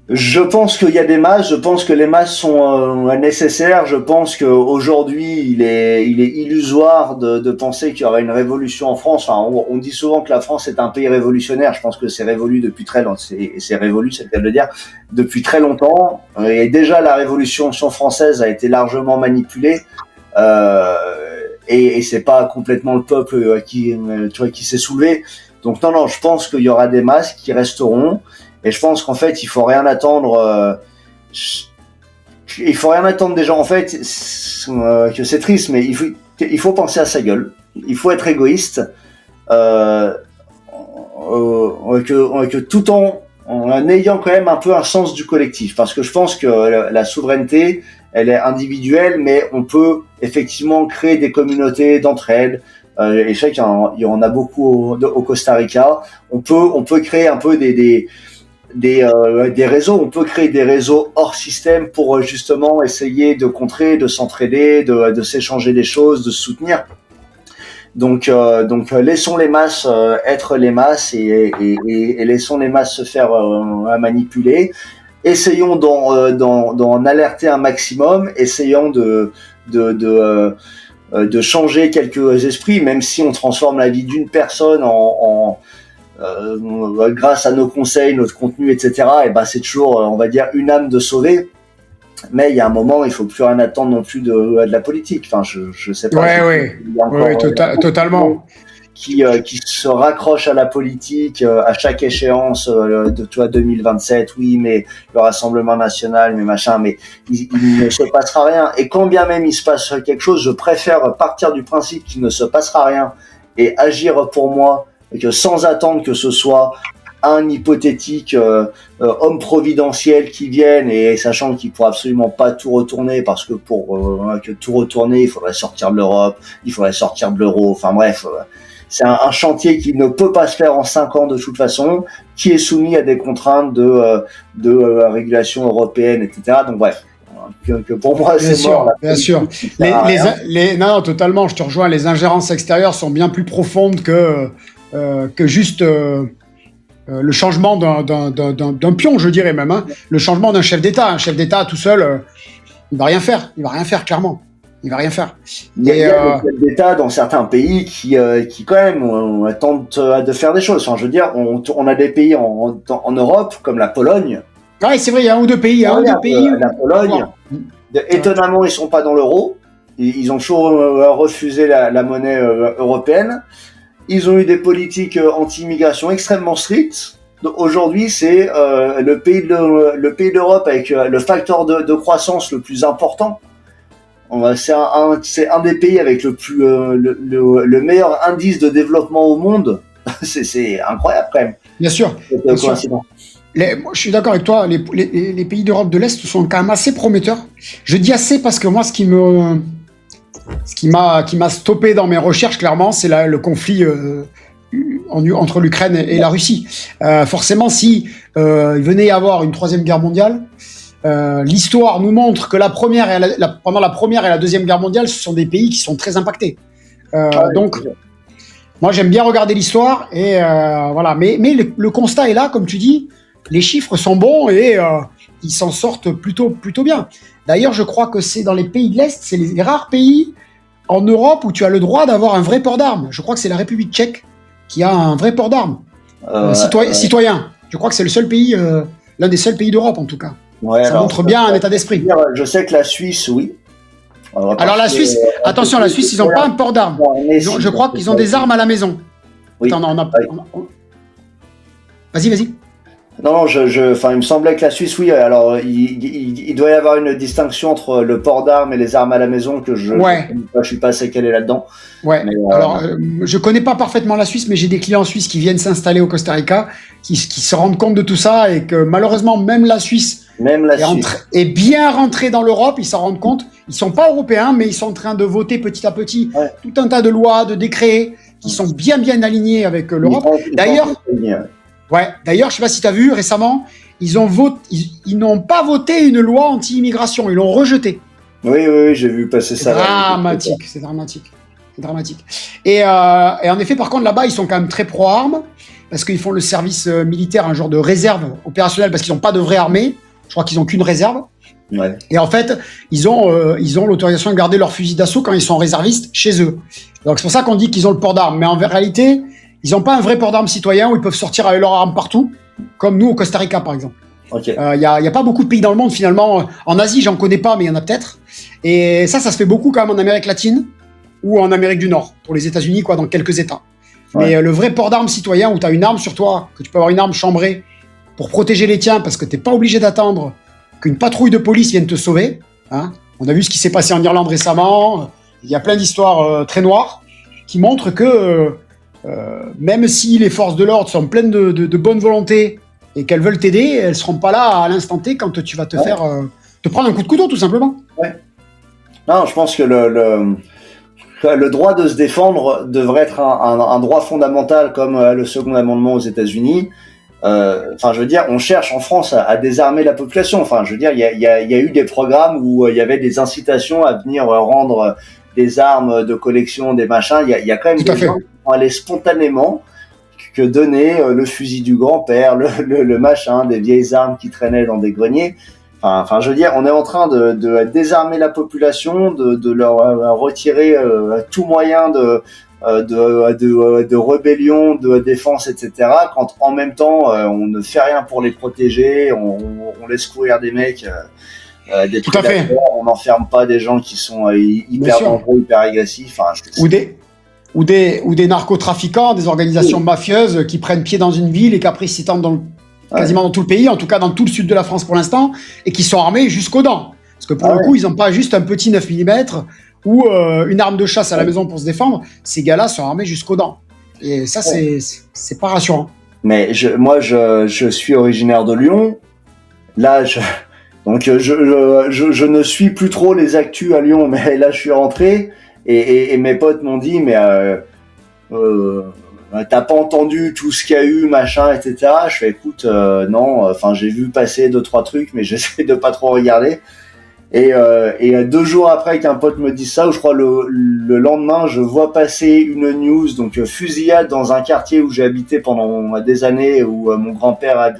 Je pense qu'il y a des masses. Je pense que les masses sont nécessaires. Je pense qu'aujourd'hui, il est illusoire de penser qu'il y aura une révolution en France. Enfin, on dit souvent que la France est un pays révolutionnaire. Je pense que c'est révolu depuis très longtemps. C'est révolu, c'est le cas de le dire, depuis très longtemps. Et déjà, la révolution française a été largement manipulée. Et c'est pas complètement le peuple qui s'est soulevé. Donc non, je pense qu'il y aura des masses qui resteront. Et je pense qu'en fait, il faut rien attendre. Il faut rien attendre des gens. En fait, que c'est triste, mais il faut penser à sa gueule. Il faut être égoïste. Que tout en ayant quand même un peu un sens du collectif. Parce que je pense que la souveraineté, elle est individuelle, mais on peut effectivement créer des communautés d'entraide. Et je sais qu'il y en a beaucoup au Costa Rica. On peut créer un peu des réseaux, on peut créer des réseaux hors système pour justement essayer de contrer, de s'entraider, de s'échanger des choses, de se soutenir. Donc laissons les masses être les masses et laissons les masses se faire manipuler. Essayons d'en alerter un maximum, essayons de changer quelques esprits, même si on transforme la vie d'une personne grâce à nos conseils, notre contenu, etc. Et c'est toujours, on va dire, une âme de sauver. Mais il y a un moment, il faut plus rien attendre non plus de la politique. Enfin, je sais pas. Totalement. Qui se raccroche à la politique à chaque échéance de 2027. Oui, mais le Rassemblement national, mais machin. Mais il ne se passera rien. Et quand bien même il se passe quelque chose, je préfère partir du principe qu'il ne se passera rien et agir pour moi. Et que sans attendre que ce soit un hypothétique homme providentiel qui vienne et sachant qu'il pourra absolument pas tout retourner parce que pour que tout retourner, il faudrait sortir de l'Europe, il faudrait sortir de l'euro. Enfin bref, c'est un chantier qui ne peut pas se faire en 5 ans de toute façon, qui est soumis à des contraintes de régulation européenne, etc. Donc bref. Que pour moi, c'est mort. Bien sûr. Non, totalement. Je te rejoins. Les ingérences extérieures sont bien plus profondes que juste le changement d'un pion, je dirais même. Hein. Le changement d'un chef d'État. Un chef d'État tout seul, il va rien faire. Il va rien faire, clairement. Il va rien faire. Il y a des chefs d'État dans certains pays qui quand même tentent de faire des choses. Enfin, je veux dire, on a des pays en Europe, comme la Pologne. Oui, c'est vrai, il y a un ou deux pays. La Pologne, étonnamment, ils sont pas dans l'euro. Ils ont toujours refusé la monnaie européenne. Ils ont eu des politiques anti-immigration extrêmement strictes. Aujourd'hui, c'est le pays d'Europe avec le facteur de croissance le plus important. C'est un des pays avec le meilleur indice de développement au monde. C'est incroyable quand même. Bien sûr. Moi, je suis d'accord avec toi, les pays d'Europe de l'Est sont quand même assez prometteurs. Je dis assez parce que moi, ce qui m'a stoppé dans mes recherches, clairement, c'est le conflit entre l'Ukraine et la Russie. Forcément, si il venait y avoir une troisième guerre mondiale, l'histoire nous montre que pendant la première et la deuxième guerre mondiale, ce sont des pays qui sont très impactés. Donc, moi, j'aime bien regarder l'histoire et voilà. Mais le constat est là, comme tu dis, les chiffres sont bons et ils s'en sortent plutôt bien. D'ailleurs, je crois que c'est dans les pays de l'Est, c'est les rares pays en Europe où tu as le droit d'avoir un vrai port d'armes. Je crois que c'est la République tchèque qui a un vrai port d'armes citoyen. Je crois que c'est le seul pays, l'un des seuls pays d'Europe en tout cas. Ouais, ça montre bien un état d'esprit. Je sais que la Suisse, oui. Alors la Suisse, attention, la Suisse, ils n'ont pas un port d'armes. Je crois qu'ils ont des armes à la maison. Oui. Attends, Vas-y. Non, il me semblait que la Suisse, oui. Alors, il doit y avoir une distinction entre le port d'armes et les armes à la maison que je suis pas assez calé là-dedans. Ouais. Mais, alors, je connais pas parfaitement la Suisse, mais j'ai des clients suisses qui viennent s'installer au Costa Rica, qui se rendent compte de tout ça et que malheureusement, même la Suisse est bien rentrée dans l'Europe. Ils s'en rendent compte. Ils sont pas européens, mais ils sont en train de voter petit à petit tout un tas de lois, de décrets qui sont bien alignés avec l'Europe. D'ailleurs, je sais pas si tu as vu récemment, ils n'ont pas voté une loi anti-immigration, ils l'ont rejetée. Oui, j'ai vu passer ça. C'est dramatique. Et en effet, par contre, là-bas, ils sont quand même très pro-armes, parce qu'ils font le service militaire, un genre de réserve opérationnelle, parce qu'ils n'ont pas de vraie armée. Je crois qu'ils n'ont qu'une réserve. Ouais. Et en fait, ils ont l'autorisation de garder leurs fusils d'assaut quand ils sont réservistes chez eux. Donc c'est pour ça qu'on dit qu'ils ont le port d'armes. Mais en réalité, ils n'ont pas un vrai port d'armes citoyen où ils peuvent sortir avec leurs armes partout, comme nous au Costa Rica par exemple. Okay. Y a pas beaucoup de pays dans le monde finalement. En Asie, j'en connais pas, mais il y en a peut-être. Et ça se fait beaucoup quand même en Amérique latine ou en Amérique du Nord, pour les États-Unis, quoi, dans quelques États. Ouais. Mais le vrai port d'armes citoyen où tu as une arme sur toi, que tu peux avoir une arme chambrée pour protéger les tiens, parce que t'es pas obligé d'attendre qu'une patrouille de police vienne te sauver. Hein. On a vu ce qui s'est passé en Irlande récemment. Il y a plein d'histoires très noires qui montrent que même si les forces de l'ordre sont pleines de bonne volonté et qu'elles veulent t'aider, elles seront pas là à l'instant T quand tu vas te faire te prendre un coup de couteau, tout simplement. Ouais. Non, je pense que le droit de se défendre devrait être un droit fondamental comme le second amendement aux États-Unis. Je veux dire, on cherche en France à désarmer la population. Enfin, je veux dire, il y a eu des programmes où il y avait des incitations à venir rendre des armes de collection, des machins. Il y a quand même des gens qui vont aller spontanément que donner le fusil du grand-père, le machin, des vieilles armes qui traînaient dans des greniers. Enfin, je veux dire, on est en train de désarmer la population, de leur retirer tout moyen de rébellion, de défense, etc. Quand en même temps, on ne fait rien pour les protéger, on laisse courir des mecs, des prédateurs, on n'enferme pas des gens qui sont hyper dangereux, hyper agressifs. Enfin, ou des narcotrafiquants, des organisations mafieuses qui prennent pied dans une ville et qu'après s'étendent quasiment dans tout le pays, en tout cas dans tout le sud de la France pour l'instant, et qui sont armés jusqu'aux dents. Parce que pour le coup, ils n'ont pas juste un petit 9 mm ou une arme de chasse à la maison pour se défendre. Ces gars-là sont armés jusqu'aux dents. Et ça, c'est pas rassurant. Mais moi, je suis originaire de Lyon. Là, je ne suis plus trop les actus à Lyon, mais là, je suis rentré et mes potes m'ont dit, mais t'as pas entendu tout ce qu'il y a eu, machin, etc. Je fais, écoute, non. Enfin, j'ai vu passer 2-3 trucs, mais j'essaie de pas trop regarder. Et 2 jours après qu'un pote me dise ça, ou je crois le lendemain, je vois passer une news, donc fusillade dans un quartier où j'ai habité pendant des années, où mon grand-père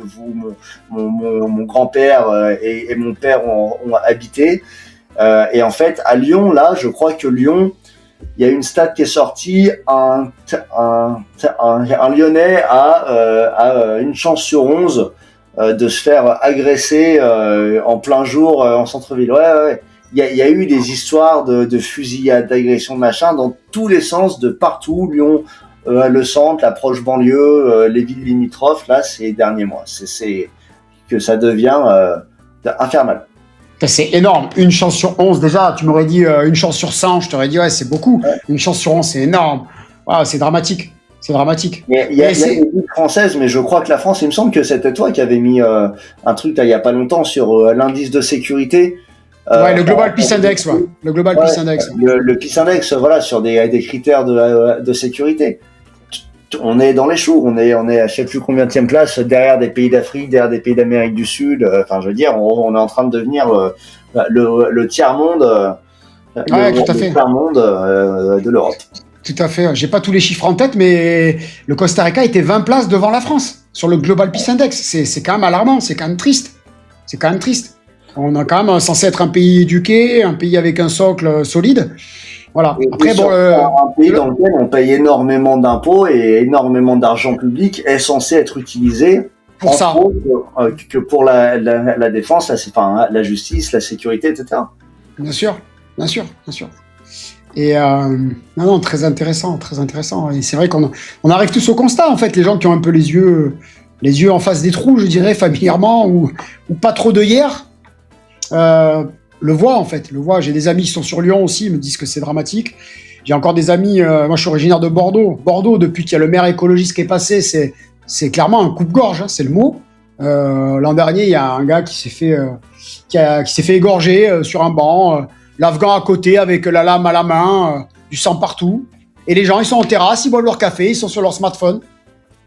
et mon père ont habité. Et en fait, à Lyon, là, je crois que Lyon, il y a une stat qui est sortie, un Lyonnais a une chance sur 11 de se faire agresser en plein jour en centre-ville. Ouais. Il y a eu des histoires de fusillades, d'agressions, de machin, dans tous les sens, de partout. Lyon, le centre, la proche banlieue, les villes limitrophes, là, ces derniers mois. C'est que ça devient infernal. C'est énorme. Une chance sur 11, déjà, tu m'aurais dit une chance sur 100, je t'aurais dit, ouais, c'est beaucoup. Ouais. Une chance sur 11, c'est énorme. Wow, c'est dramatique. C'est dramatique. Il y a des villes françaises, mais je crois que la France, il me semble que c'était toi qui avais mis un truc là, il y a pas longtemps sur l'indice de sécurité. Ouais, le Global Peace Index, ouais. Le Global Peace Index. Le Peace Index, voilà, sur des critères de sécurité. On est dans les choux, on est à je sais plus combienième place derrière des pays d'Afrique, derrière des pays d'Amérique du Sud. Enfin, je veux dire, on est en train de devenir le tiers monde, le tiers monde de l'Europe. Tout à fait. J'ai pas tous les chiffres en tête, mais le Costa Rica était 20 places devant la France sur le Global Peace Index. C'est quand même alarmant, c'est quand même triste. C'est quand même triste. On est quand même censé être un pays éduqué, un pays avec un socle solide. Voilà. Et après, bon, un pays dans lequel on paye énormément d'impôts et énormément d'argent public est censé être utilisé pour ça, que pour la défense, la justice, la sécurité, etc. Bien sûr, bien sûr, bien sûr. Et non, très intéressant, très intéressant. Et c'est vrai qu'on arrive tous au constat, en fait, les gens qui ont un peu les yeux en face des trous, je dirais, familièrement, ou pas trop d'œillères, le voient, en fait. Le voient. J'ai des amis qui sont sur Lyon aussi, ils me disent que c'est dramatique. J'ai encore des amis, moi je suis originaire de Bordeaux. Bordeaux, depuis qu'il y a le maire écologiste qui est passé, c'est clairement un coupe-gorge, hein, c'est le mot. L'an dernier, il y a un gars qui s'est fait égorger sur un banc. L'Afghan à côté avec la lame à la main, du sang partout. Et les gens, ils sont en terrasse, ils boivent leur café, ils sont sur leur smartphone.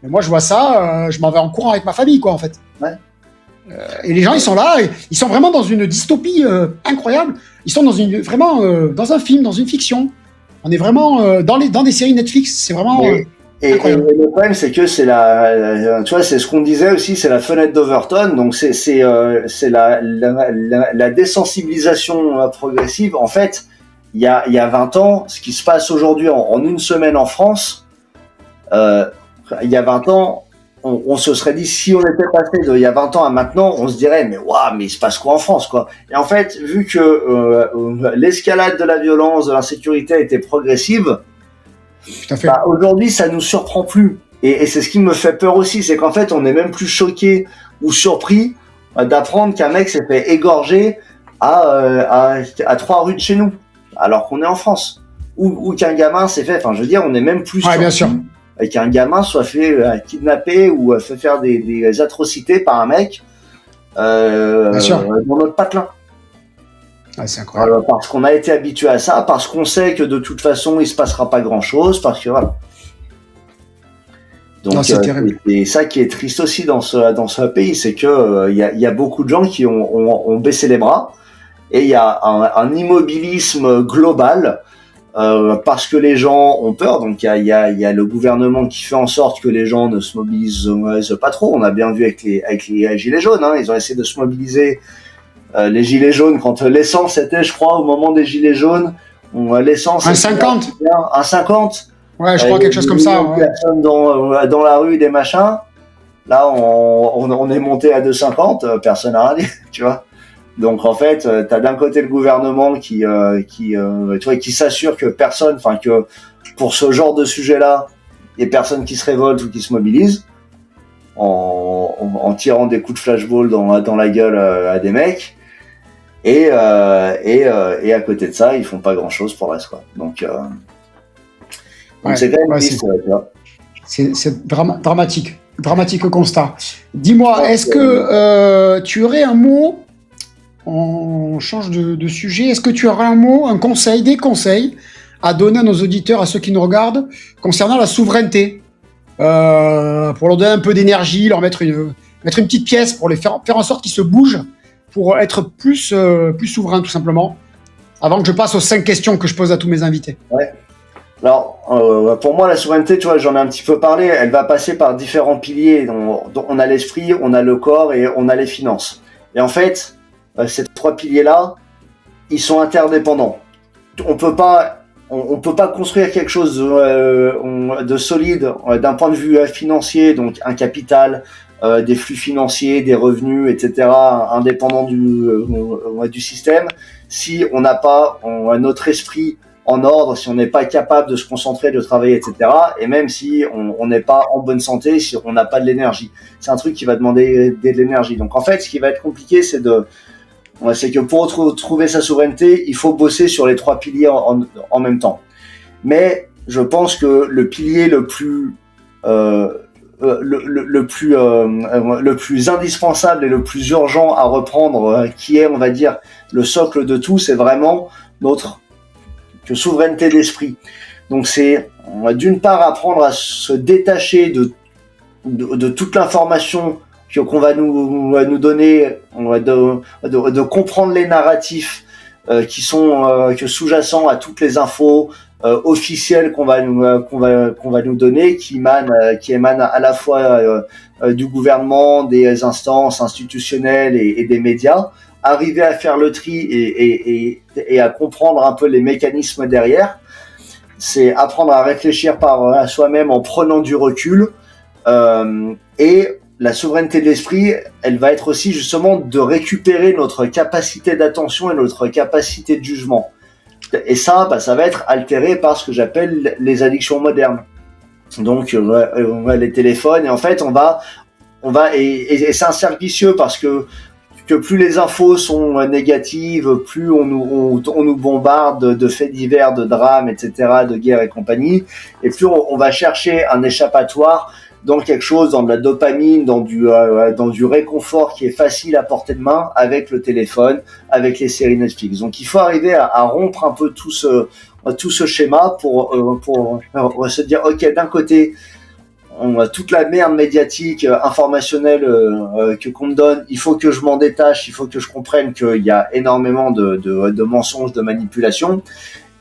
Mais moi, je vois ça, je m'en vais en courant avec ma famille, quoi, en fait. Ouais. Et les gens, ils sont là, ils sont vraiment dans une dystopie incroyable. Ils sont vraiment dans un film, dans une fiction. On est vraiment dans des séries Netflix. C'est vraiment... Et le problème, c'est que c'est tu vois, c'est ce qu'on disait aussi, c'est la fenêtre d'Overton. Donc c'est la désensibilisation progressive. En fait, il y a 20 ans, ce qui se passe aujourd'hui en une semaine en France, il y a 20 ans, on se serait dit, si on était passé il y a 20 ans à maintenant, on se dirait, mais waouh, mais il se passe quoi en France, quoi. Et en fait, vu que l'escalade de la violence, de l'insécurité a été progressive, bah, aujourd'hui, ça nous surprend plus. Et c'est ce qui me fait peur aussi, c'est qu'en fait, on est même plus choqué ou surpris d'apprendre qu'un mec s'est fait égorger à 3 rues de chez nous, alors qu'on est en France. Ou qu'un gamin s'est fait, enfin, je veux dire, on est même plus surpris bien sûr. Qu'un gamin soit fait kidnapper ou fait faire des atrocités par un mec dans notre patelin. Ah, c'est incroyable. Parce qu'on a été habitué à ça, parce qu'on sait que de toute façon il se passera pas grand chose, parce que voilà. Donc c'est ça qui est triste aussi dans ce pays, c'est que il y a beaucoup de gens qui ont baissé les bras et il y a un immobilisme global parce que les gens ont peur. Donc il y a le gouvernement qui fait en sorte que les gens ne se mobilisent pas trop. On a bien vu avec les gilets jaunes, hein, ils ont essayé de se mobiliser. Les gilets jaunes, quand l'essence était, je crois, au moment des gilets jaunes, l'essence... 1,50 1,50 Ouais, je crois quelque chose comme ça. Ouais. Personnes dans la rue, des machins. Là, on est monté à 2,50, personne n'a rien dit, tu vois. Donc, en fait, t'as d'un côté le gouvernement qui s'assure que personne, enfin, que pour ce genre de sujet-là, il y ait personne qui se révolte ou qui se mobilise. En tirant des coups de flashball dans la gueule à des mecs. Et à côté de ça, ils font pas grand chose pour le reste, quoi. Donc c'est quand même triste, tu vois. C'est dramatique constat. Dis-moi, est-ce que tu aurais un mot, on change de sujet, est-ce que tu aurais un mot, un conseil, des conseils à donner à nos auditeurs, à ceux qui nous regardent, concernant la souveraineté, pour leur donner un peu d'énergie, leur mettre une petite pièce pour les faire en sorte qu'ils se bougent, pour être plus souverains, tout simplement, avant que je passe aux 5 questions que je pose à tous mes invités. Ouais. Alors, pour moi, la souveraineté, tu vois, j'en ai un petit peu parlé, elle va passer par différents piliers. On a l'esprit, on a le corps et on a les finances. Et en fait, ces 3 piliers-là, ils sont interdépendants. On peut pas construire quelque chose de solide d'un point de vue financier, donc un capital, des flux financiers, des revenus, etc., indépendants du système, si on n'a pas notre esprit en ordre, si on n'est pas capable de se concentrer, de travailler, etc., et même si on n'est pas en bonne santé, si on n'a pas de l'énergie. C'est un truc qui va demander de l'énergie. Donc en fait, ce qui va être compliqué, c'est que pour trouver sa souveraineté, il faut bosser sur les 3 piliers en même temps. Mais je pense que le pilier le plus le plus indispensable et le plus urgent à reprendre, qui est, on va dire, le socle de tout, c'est vraiment notre souveraineté d'esprit. Donc c'est d'une part apprendre à se détacher de toute l'information qu'on va nous donner, de comprendre les narratifs qui sont sous-jacents à toutes les infos officielles qu'on va nous donner, qui émanent à la fois du gouvernement, des instances institutionnelles et des médias. Arriver à faire le tri et à comprendre un peu les mécanismes derrière, c'est apprendre à réfléchir par soi-même en prenant du recul. Et la souveraineté de l'esprit, elle va être aussi justement de récupérer notre capacité d'attention et notre capacité de jugement. Et ça, ça va être altéré par ce que j'appelle les addictions modernes. Donc les téléphones, et en fait on va et c'est un cercle vicieux parce que plus les infos sont négatives, plus on nous bombarde de faits divers, de drames, etc., de guerres et compagnie, et plus on va chercher un échappatoire dans quelque chose, dans de la dopamine, dans du réconfort qui est facile à portée de main avec le téléphone, avec les séries Netflix. Donc il faut arriver à rompre un peu tout ce schéma pour se dire, ok, d'un côté, toute la merde médiatique, informationnelle qu'on me donne, il faut que je m'en détache, il faut que je comprenne qu'il y a énormément de mensonges, de manipulations.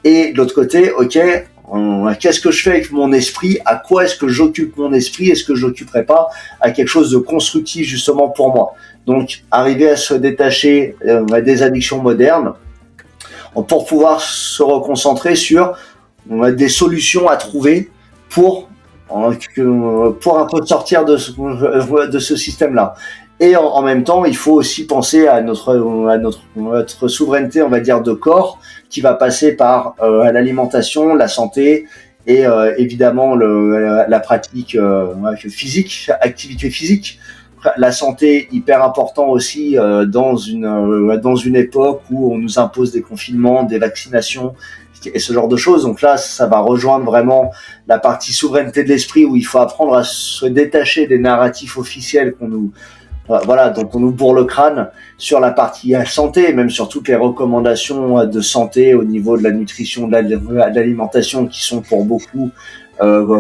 Et de l'autre côté, ok, qu'est-ce que je fais avec mon esprit? À quoi est-ce que j'occupe mon esprit? Est-ce que je l'occuperai pas à quelque chose de constructif justement pour moi? Donc, arriver à se détacher des addictions modernes pour pouvoir se reconcentrer sur des solutions à trouver pour un peu sortir de ce système-là. Et en même temps, il faut aussi penser à notre souveraineté, on va dire, de corps, qui va passer par l'alimentation, la santé et évidemment la pratique physique, activité physique. La santé, hyper important aussi dans une époque où on nous impose des confinements, des vaccinations et ce genre de choses. Donc là, ça va rejoindre vraiment la partie souveraineté de l'esprit où il faut apprendre à se détacher des narratifs officiels dont on nous bourre le crâne sur la partie santé, même sur toutes les recommandations de santé au niveau de la nutrition, de l'alimentation qui sont pour beaucoup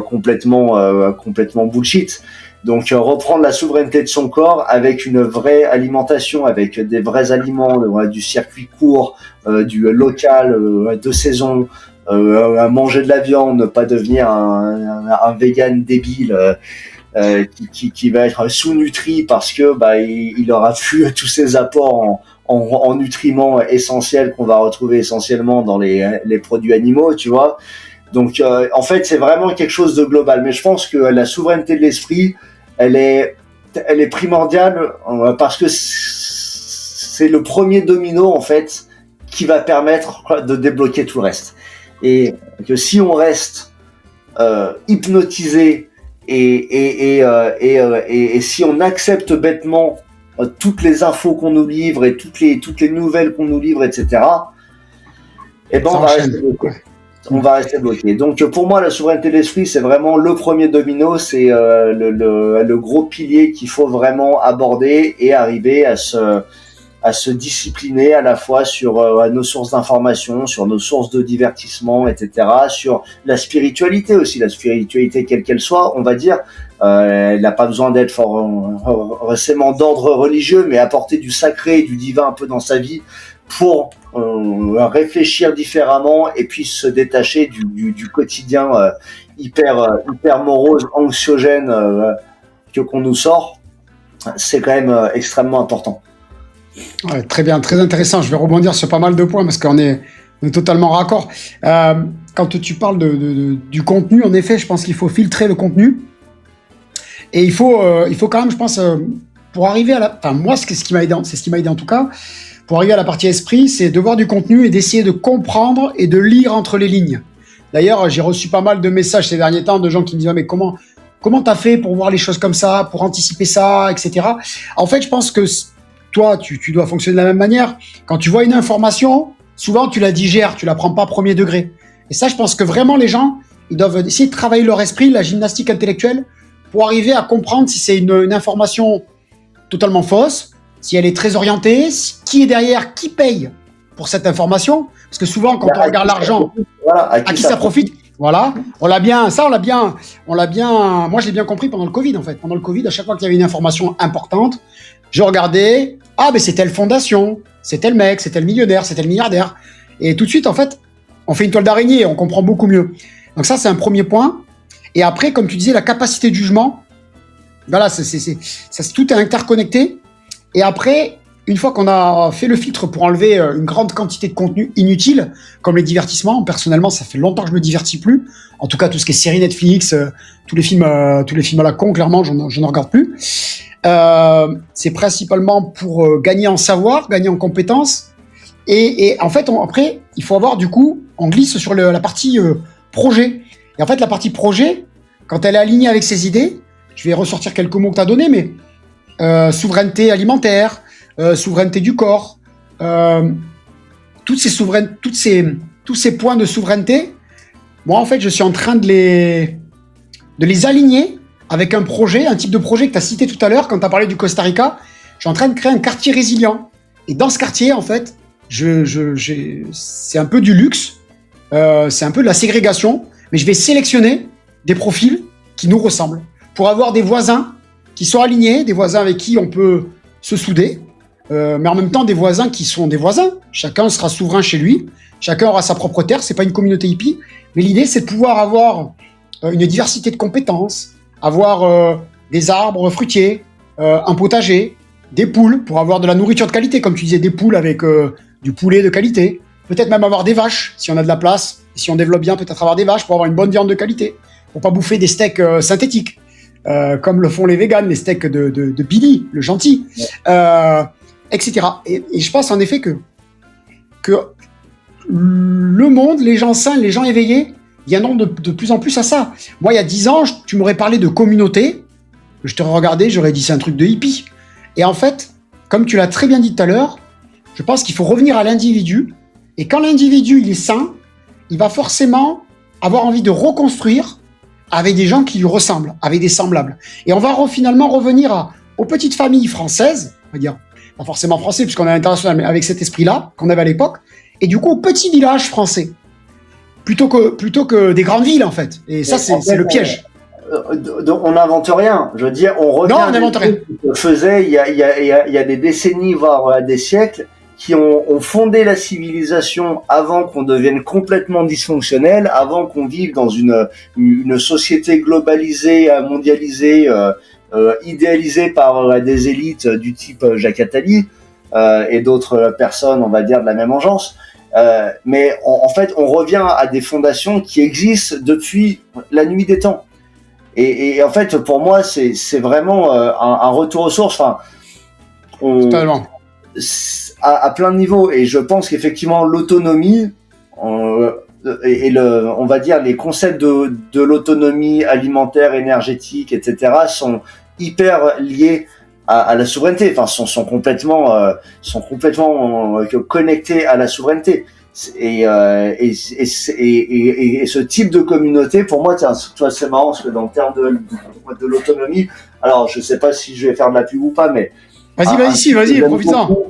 complètement bullshit. Donc reprendre la souveraineté de son corps avec une vraie alimentation, avec des vrais aliments, du circuit court, du local, de saison, manger de la viande, ne pas devenir un vegan débile qui va être sous-nutri parce que il aura plus tous ses apports en nutriments essentiels qu'on va retrouver essentiellement dans les produits animaux, tu vois. Donc en fait, c'est vraiment quelque chose de global. Mais je pense que la souveraineté de l'esprit, elle est primordiale parce que c'est le premier domino en fait qui va permettre de débloquer tout le reste. Et que si on reste hypnotisé et si on accepte bêtement toutes les infos qu'on nous livre et toutes les nouvelles qu'on nous livre, etc. Et ben on va rester bloqué. Donc pour moi, la souveraineté de l'esprit, c'est vraiment le premier domino, c'est le gros pilier qu'il faut vraiment aborder et arriver à se discipliner à la fois sur nos sources d'information, sur nos sources de divertissement, etc., sur la spiritualité aussi, la spiritualité quelle qu'elle soit, on va dire. Elle n'a pas besoin d'être forcément d'ordre religieux, mais apporter du sacré et du divin un peu dans sa vie pour réfléchir différemment et puis se détacher du quotidien hyper morose, anxiogène qu'on nous sort. C'est quand même extrêmement important. Ouais, très bien, très intéressant. Je vais rebondir sur pas mal de points parce qu'on est totalement raccord. Quand tu parles du contenu, en effet, je pense qu'il faut filtrer le contenu. Et il faut quand même, je pense, pour arriver moi, c'est ce qui m'a aidé en tout cas, pour arriver à la partie esprit, c'est de voir du contenu et d'essayer de comprendre et de lire entre les lignes. D'ailleurs, j'ai reçu pas mal de messages ces derniers temps de gens qui me disent « mais comment t'as fait pour voir les choses comme ça, pour anticiper ça, etc. » En fait, je pense que toi, tu dois fonctionner de la même manière. Quand tu vois une information, souvent tu la digères, tu la prends pas premier degré. Et ça, je pense que vraiment les gens, ils doivent essayer de travailler leur esprit, la gymnastique intellectuelle, pour arriver à comprendre si c'est une information totalement fausse, si elle est très orientée, qui est derrière, qui paye pour cette information. Parce que souvent, quand on regarde l'argent, à qui ça profite, voilà, moi je l'ai bien compris pendant le Covid, en fait. Pendant le Covid, à chaque fois qu'il y avait une information importante, je regardais, c'est telle fondation, c'est tel mec, c'est tel millionnaire, c'est tel milliardaire. Et tout de suite, en fait, on fait une toile d'araignée et on comprend beaucoup mieux. Donc ça, c'est un premier point. Et après, comme tu disais, la capacité de jugement, voilà, tout est interconnecté. Et après, une fois qu'on a fait le filtre pour enlever une grande quantité de contenu inutile, comme les divertissements, personnellement, ça fait longtemps que je me divertis plus. En tout cas, tout ce qui est séries Netflix, tous les films à la con, clairement, je ne regarde plus. C'est principalement pour gagner en savoir, gagner en compétences. Et en fait, après, il faut avoir, du coup, on glisse sur la partie projet. Et en fait, la partie projet, quand elle est alignée avec ses idées, je vais ressortir quelques mots que tu as donnés, mais souveraineté alimentaire, souveraineté du corps, tous ces points de souveraineté, moi, en fait, je suis en train de les aligner avec un projet, un type de projet que tu as cité tout à l'heure quand tu as parlé du Costa Rica. Je suis en train de créer un quartier résilient. Et dans ce quartier, en fait, c'est un peu du luxe, c'est un peu de la ségrégation, mais je vais sélectionner des profils qui nous ressemblent pour avoir des voisins qui sont alignés, des voisins avec qui on peut se souder, mais en même temps des voisins qui sont des voisins. Chacun sera souverain chez lui, chacun aura sa propre terre, c'est pas une communauté hippie, mais l'idée c'est de pouvoir avoir une diversité de compétences, avoir des arbres fruitiers, un potager, des poules pour avoir de la nourriture de qualité, comme tu disais, des poules avec du poulet de qualité, peut-être même avoir des vaches si on a de la place, et si on développe bien, peut-être avoir des vaches pour avoir une bonne viande de qualité, pour pas bouffer des steaks synthétiques. Comme le font les véganes, les steaks de Billy, le gentil, etc. Et je pense en effet que le monde, les gens sains, les gens éveillés, viendront de plus en plus à ça. Moi, il y a 10 ans, tu m'aurais parlé de communauté, je t'aurais regardé, j'aurais dit c'est un truc de hippie. Et en fait, comme tu l'as très bien dit tout à l'heure, je pense qu'il faut revenir à l'individu. Et quand l'individu il est sain, il va forcément avoir envie de reconstruire avec des gens qui lui ressemblent, avec des semblables. Et on va finalement revenir aux petites familles françaises, on va dire, pas forcément français, puisqu'on est international, mais avec cet esprit-là qu'on avait à l'époque, et du coup aux petits villages français, plutôt que des grandes villes, en fait. Et ça, c'est le piège. On n'invente rien. Je veux dire, on revient non, on n'invente rien. On faisait il y a des décennies, voire des siècles, qui ont fondé la civilisation avant qu'on devienne complètement dysfonctionnel, avant qu'on vive dans une société globalisée, mondialisée, idéalisée par des élites du type Jacques Attali et d'autres personnes, on va dire, de la même engeance. Mais en fait, on revient à des fondations qui existent depuis la nuit des temps. Et en fait, pour moi, c'est vraiment un retour aux sources. Enfin, Totalement. À plein de niveaux, et je pense qu'effectivement l'autonomie et on va dire les concepts de l'autonomie alimentaire, énergétique, etc. sont hyper liés à la souveraineté. Enfin, sont complètement connectés à la souveraineté. Et ce type de communauté, pour moi, c'est marrant parce que dans le terme de l'autonomie, alors je sais pas si je vais faire de la pub ou pas, mais vas-y, profite-en.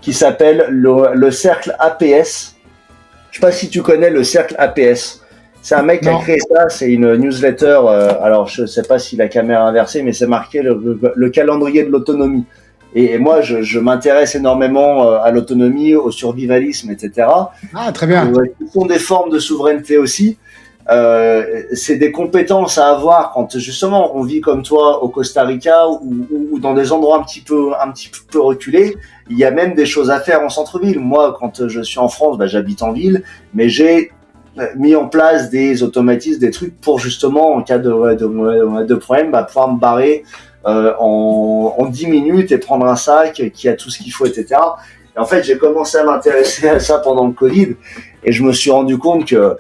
Qui s'appelle le cercle APS. Je sais pas si tu connais le cercle APS. C'est un mec qui a créé ça, c'est une newsletter. Alors je sais pas si la caméra est inversée, mais c'est marqué le calendrier de l'autonomie. Et moi, je m'intéresse énormément à l'autonomie, au survivalisme, etc. Ah, très bien. Ce sont des formes de souveraineté aussi. C'est des compétences à avoir quand justement on vit comme toi au Costa Rica ou dans des endroits un petit peu reculés. Il y a même des choses à faire en centre-ville. Moi, quand je suis en France, j'habite en ville, mais j'ai mis en place des automatismes, des trucs pour justement en cas de problème, pouvoir me barrer en 10 minutes et prendre un sac qui a tout ce qu'il faut, etc. Et en fait, j'ai commencé à m'intéresser à ça pendant le Covid et je me suis rendu compte que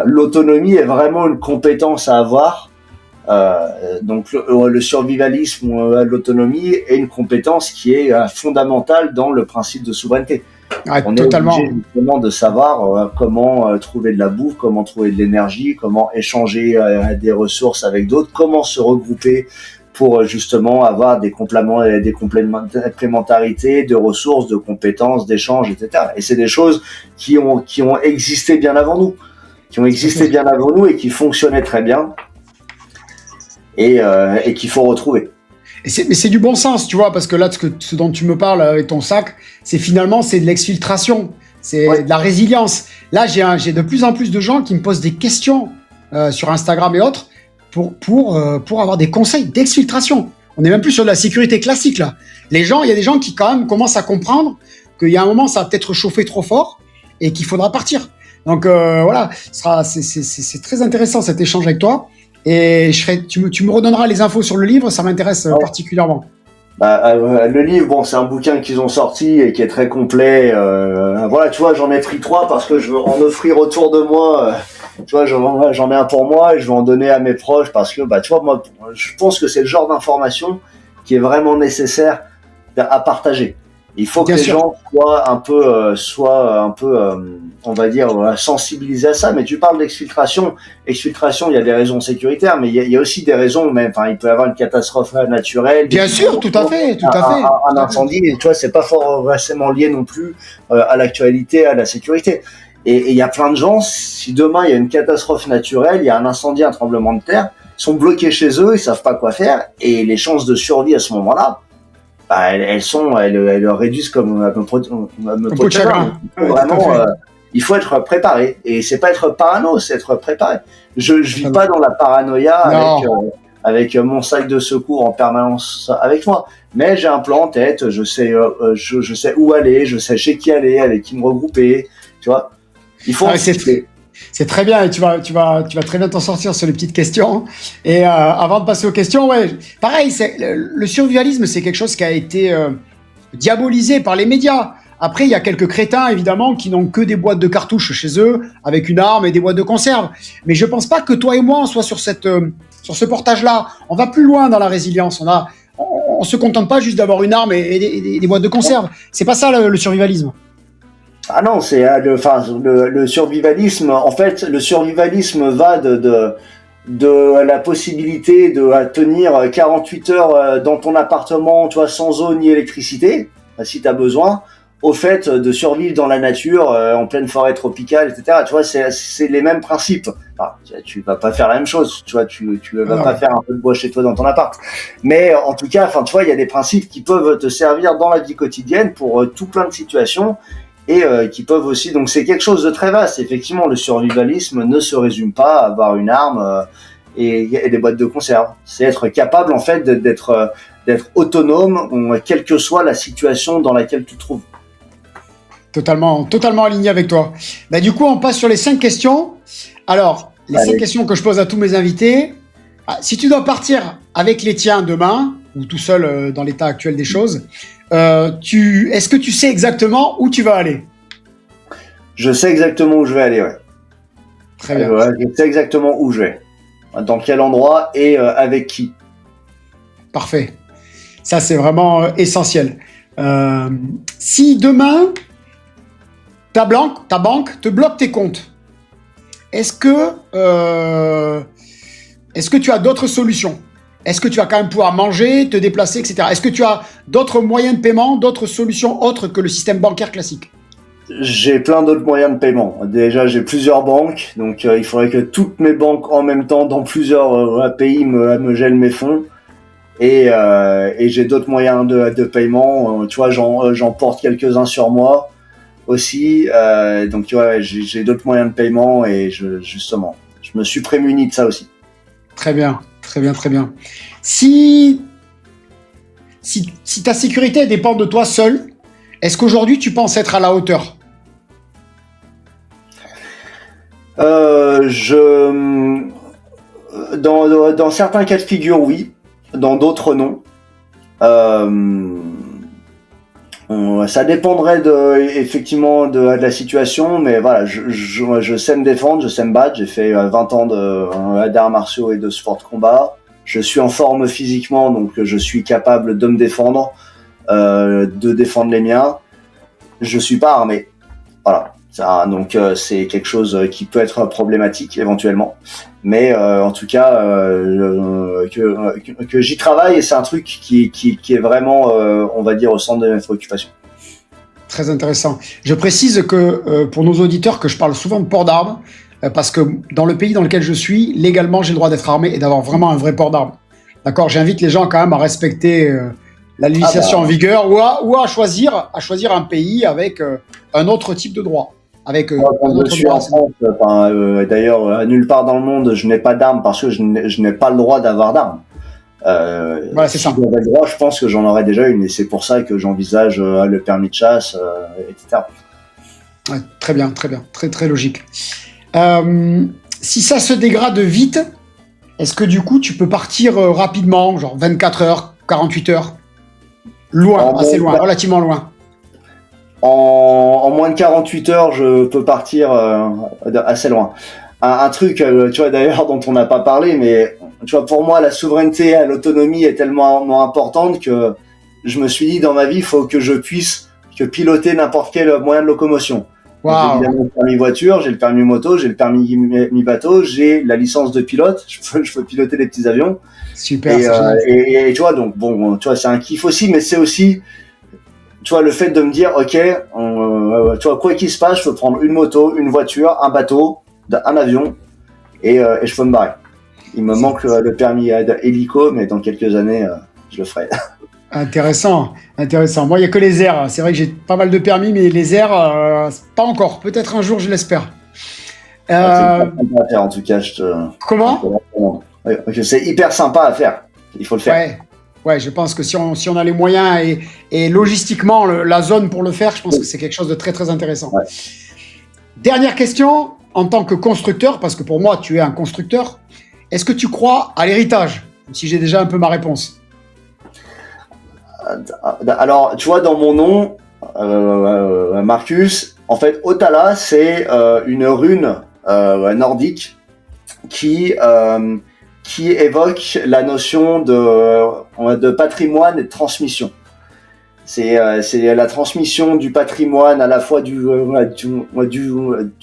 l'autonomie est vraiment une compétence à avoir. Donc le survivalisme ou l'autonomie est une compétence qui est fondamentale dans le principe de souveraineté. Ouais, On est totalement. obligé justement de savoir comment trouver de la bouffe, comment trouver de l'énergie, comment échanger des ressources avec d'autres, comment se regrouper pour justement avoir des complémentarités de ressources, de compétences, d'échanges, etc. Et c'est des choses qui ont existé bien avant nous, et qui fonctionnaient très bien et qu'il faut retrouver. Mais c'est du bon sens, tu vois, parce que là, ce dont tu me parles avec ton sac, c'est finalement, c'est de l'exfiltration, c'est de la résilience. Là, j'ai de plus en plus de gens qui me posent des questions sur Instagram et autres pour avoir des conseils d'exfiltration. On n'est même plus sur de la sécurité classique, là. Il y a des gens qui, quand même, commencent à comprendre qu'il y a un moment, ça va peut-être chauffer trop fort et qu'il faudra partir. Donc, voilà, c'est très intéressant cet échange avec toi. Et tu me redonneras les infos sur le livre, ça m'intéresse particulièrement. Le livre, bon, c'est un bouquin qu'ils ont sorti et qui est très complet. Voilà, tu vois, j'en ai pris 3 parce que je veux en offrir autour de moi. Tu vois, j'en ai un pour moi et je vais en donner à mes proches parce que, tu vois, moi, je pense que c'est le genre d'information qui est vraiment nécessaire à partager. Il faut que les gens soient un peu, on va dire, sensibilisés à ça. Mais tu parles d'exfiltration. Exfiltration, il y a des raisons sécuritaires, mais il y a aussi des raisons, même, enfin, il peut y avoir une catastrophe naturelle. Bien sûr, tout à fait. Un incendie, et tu vois, c'est pas forcément lié non plus à l'actualité, à la sécurité. Et il y a plein de gens, si demain il y a une catastrophe naturelle, il y a un incendie, un tremblement de terre, ils sont bloqués chez eux, ils savent pas quoi faire, et les chances de survie à ce moment-là, elles réduisent comme un peu de chagrin. Il faut être préparé. Et c'est pas être parano, c'est être préparé. Je vis pas dans la paranoïa avec mon sac de secours en permanence avec moi. Mais j'ai un plan en tête, je sais où aller, je sais chez qui aller, avec qui me regrouper, tu vois. Il faut c'est très bien et tu vas très bien t'en sortir sur les petites questions. Et avant de passer aux questions, pareil, le survivalisme, c'est quelque chose qui a été diabolisé par les médias. Après, il y a quelques crétins, évidemment, qui n'ont que des boîtes de cartouches chez eux, avec une arme et des boîtes de conserve. Mais je pense pas que toi et moi, on soit sur ce portage-là. On va plus loin dans la résilience. On se contente pas juste d'avoir une arme et des boîtes de conserve. C'est pas ça le survivalisme. Ah non, c'est le survivalisme. En fait, le survivalisme va de la possibilité de tenir 48 heures dans ton appartement, tu vois, sans eau ni électricité, si tu as besoin, au fait de survivre dans la nature, en pleine forêt tropicale, etc. Tu vois, c'est les mêmes principes. Enfin, tu vas pas faire la même chose, tu vois, tu vas pas faire un peu de bois chez toi dans ton appart. Mais en tout cas, enfin, tu vois, il y a des principes qui peuvent te servir dans la vie quotidienne pour tout plein de situations. Et qui peuvent aussi, donc c'est quelque chose de très vaste. Effectivement, le survivalisme ne se résume pas à avoir une arme et des boîtes de conserve. C'est être capable en fait d'être autonome, quelle que soit la situation dans laquelle tu te trouves. Totalement aligné avec toi. Du coup, on passe sur les 5 questions. Alors, les 5 questions que je pose à tous mes invités. Si tu dois partir avec les tiens demain, ou tout seul dans l'état actuel des choses, est-ce que tu sais exactement où tu vas aller? Je sais exactement où je vais aller, ouais. Très bien. Je sais exactement où je vais, dans quel endroit et avec qui. Parfait. Ça, c'est vraiment essentiel. Si demain, ta banque te bloque tes comptes, est-ce que tu as d'autres solutions? Est-ce que tu vas quand même pouvoir manger, te déplacer, etc. Est-ce que tu as d'autres moyens de paiement, d'autres solutions autres que le système bancaire classique? J'ai plein d'autres moyens de paiement. Déjà, j'ai plusieurs banques, donc il faudrait que toutes mes banques en même temps, dans plusieurs pays, me gèlent mes fonds. Et j'ai d'autres moyens de paiement. Tu vois, j'en porte quelques-uns sur moi aussi. Donc, tu vois, j'ai d'autres moyens de paiement et justement, je me suis prémuni de ça aussi. Très bien. Si ta sécurité dépend de toi seul, est-ce qu'aujourd'hui tu penses être à la hauteur? Dans certains cas de figure, oui. Dans d'autres, non. Ça dépendrait effectivement de la situation, mais voilà, je sais me défendre, je sais me battre. J'ai fait 20 ans d'arts martiaux et de sport de combat. Je suis en forme physiquement, donc je suis capable de me défendre, de défendre les miens. je suis pas armé. Voilà. Ça, donc c'est quelque chose qui peut être problématique éventuellement, mais en tout cas que j'y travaille et c'est un truc qui est vraiment, on va dire, au centre de mes préoccupations. Très intéressant. Je précise que pour nos auditeurs que je parle souvent de port d'armes, parce que dans le pays dans lequel je suis, légalement, j'ai le droit d'être armé et d'avoir vraiment un vrai port d'armes. D'accord? J'invite les gens quand même à respecter la législation en vigueur ou à choisir un pays avec un autre type de droit. Avec Moi, un quand je autre suis droit. en France, d'ailleurs, nulle part dans le monde, je n'ai pas d'armes parce que je n'ai pas le droit d'avoir d'armes. Voilà, c'est Si ça. j'avais le droit, je pense que j'en aurais déjà une, et c'est pour ça que j'envisage le permis de chasse, etc. Ouais, très bien, très bien. Très, très logique. Si ça se dégrade vite, est-ce que du coup, tu peux partir rapidement, genre 24 heures, 48 heures? Loin, assez loin, relativement loin. En moins de 48 heures, je peux partir assez loin. Un truc, tu vois, d'ailleurs, dont on n'a pas parlé, mais tu vois, pour moi, la souveraineté et l'autonomie est tellement importante que je me suis dit, dans ma vie, il faut que je puisse piloter n'importe quel moyen de locomotion. J'ai Waouh, évidemment le permis voiture, j'ai le permis moto, j'ai le permis mi-bateau, j'ai la licence de pilote, je peux piloter des petits avions. super, c'est génial. Et tu vois, donc bon, tu vois, c'est un kiff aussi, mais c'est aussi, tu vois, le fait de me dire, ok, tu vois, quoi qu'il se passe, je peux prendre une moto, une voiture, un bateau, un avion, et je peux me barrer. Il me manque le permis hélico, mais dans quelques années, je le ferai. Intéressant, intéressant. Moi, il n'y a que les airs. C'est vrai que j'ai pas mal de permis, mais les airs, pas encore. Peut-être un jour, je l'espère. C'est hyper sympa à faire, en tout cas, Comment? c'est hyper sympa à faire. Il faut le faire. Ouais, ouais, je pense que si on a les moyens et logistiquement la zone pour le faire, je pense que c'est quelque chose de très, très intéressant. Ouais. Dernière question, en tant que constructeur, parce que pour moi, tu es un constructeur, est-ce que tu crois à l'héritage? Même si j'ai déjà un peu ma réponse. Alors, tu vois, dans mon nom, Marcus, en fait, Otala, c'est une rune nordique qui évoque la notion de patrimoine et de transmission. C'est la transmission du patrimoine, à la fois du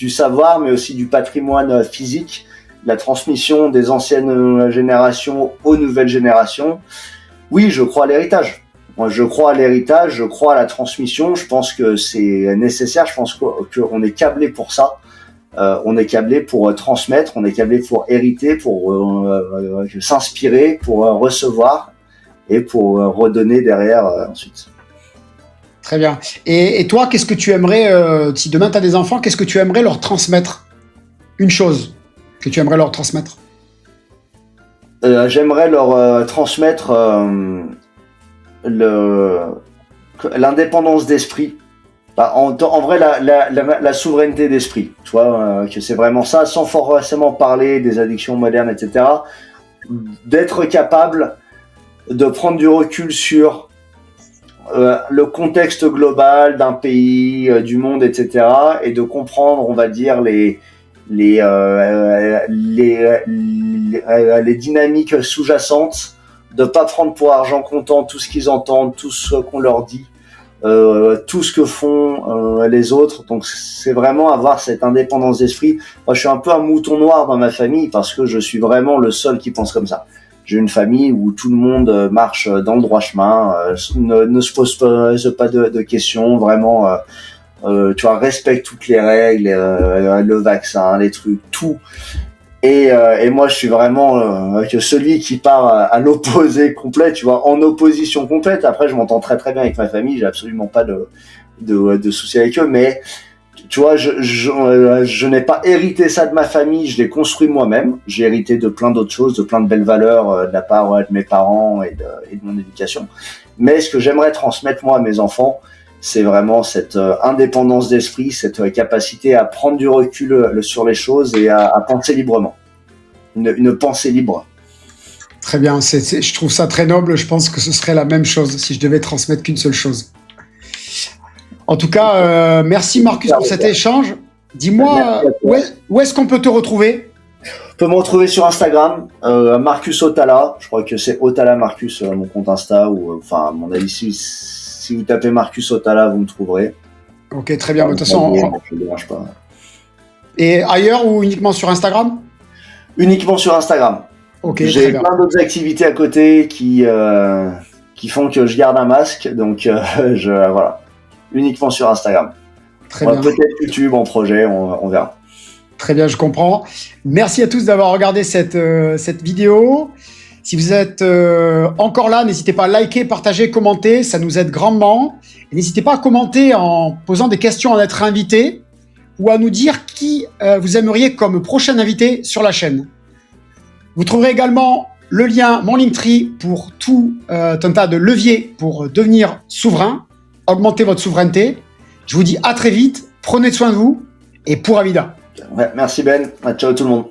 savoir, mais aussi du patrimoine physique, la transmission des anciennes générations aux nouvelles générations. Oui, je crois à l'héritage. Moi, je crois à l'héritage, je crois à la transmission. Je pense que c'est nécessaire. Je pense qu'on est câblé pour ça. On est câblé pour transmettre, on est câblé pour hériter, pour s'inspirer, pour recevoir et pour redonner derrière ensuite. Très bien. Et toi, qu'est-ce que tu aimerais, si demain tu as des enfants, qu'est-ce que tu aimerais leur transmettre? Une chose que tu aimerais leur transmettre? J'aimerais leur transmettre l'indépendance d'esprit. En vrai, la souveraineté d'esprit, tu vois, que c'est vraiment ça, sans forcément parler des addictions modernes, etc. D'être capable de prendre du recul sur le contexte global d'un pays, du monde, etc. et de comprendre, on va dire, les dynamiques sous-jacentes, de pas prendre pour argent comptant tout ce qu'ils entendent, tout ce qu'on leur dit, tout ce que font les autres. Donc c'est vraiment avoir cette indépendance d'esprit. Moi, je suis un peu un mouton noir dans ma famille parce que je suis vraiment le seul qui pense comme ça. J'ai une famille où tout le monde marche dans le droit chemin, ne se pose pas de questions, vraiment, tu vois, respecte toutes les règles, le vaccin, les trucs, tout. Et moi, je suis vraiment que celui qui part à l'opposé complet, tu vois, en opposition complète. Après, je m'entends très très bien avec ma famille, j'ai absolument pas de soucis avec eux, mais tu vois, je n'ai pas hérité ça de ma famille, je l'ai construit moi-même. J'ai hérité de plein d'autres choses, de plein de belles valeurs de la part de mes parents et de mon éducation. Mais ce que j'aimerais transmettre moi à mes enfants, c'est vraiment cette indépendance d'esprit, cette capacité à prendre du recul sur les choses et à penser librement. Une pensée libre. Très bien, je trouve ça très noble. Je pense que ce serait la même chose si je devais transmettre qu'une seule chose. En tout cas, merci Marcus pour cet échange. Dis-moi, où est-ce qu'on peut te retrouver? On peut me retrouver sur Instagram, Marcus Otala. Je crois que c'est Otala Marcus, mon compte Insta. Ou enfin, à mon avis, si vous tapez Marcus Otala, vous me trouverez. Ok, très bien. De toute Ça façon, me dérange pas. et ailleurs ou uniquement sur Instagram? Uniquement sur Instagram. Ok, très J'ai bien. plein d'autres activités à côté qui font que je garde un masque, donc voilà. Uniquement sur Instagram. Très Ouais, bien. peut-être YouTube en projet, on verra. Très bien, je comprends. Merci à tous d'avoir regardé cette vidéo. Si vous êtes encore là, n'hésitez pas à liker, partager, commenter, ça nous aide grandement. Et n'hésitez pas à commenter en posant des questions à notre invité ou à nous dire qui vous aimeriez comme prochain invité sur la chaîne. Vous trouverez également le lien, mon Linktree, pour tout un tas de leviers pour devenir souverain, augmenter votre souveraineté. Je vous dis à très vite, prenez soin de vous et pura vida. Ouais, merci Ben, ciao tout le monde.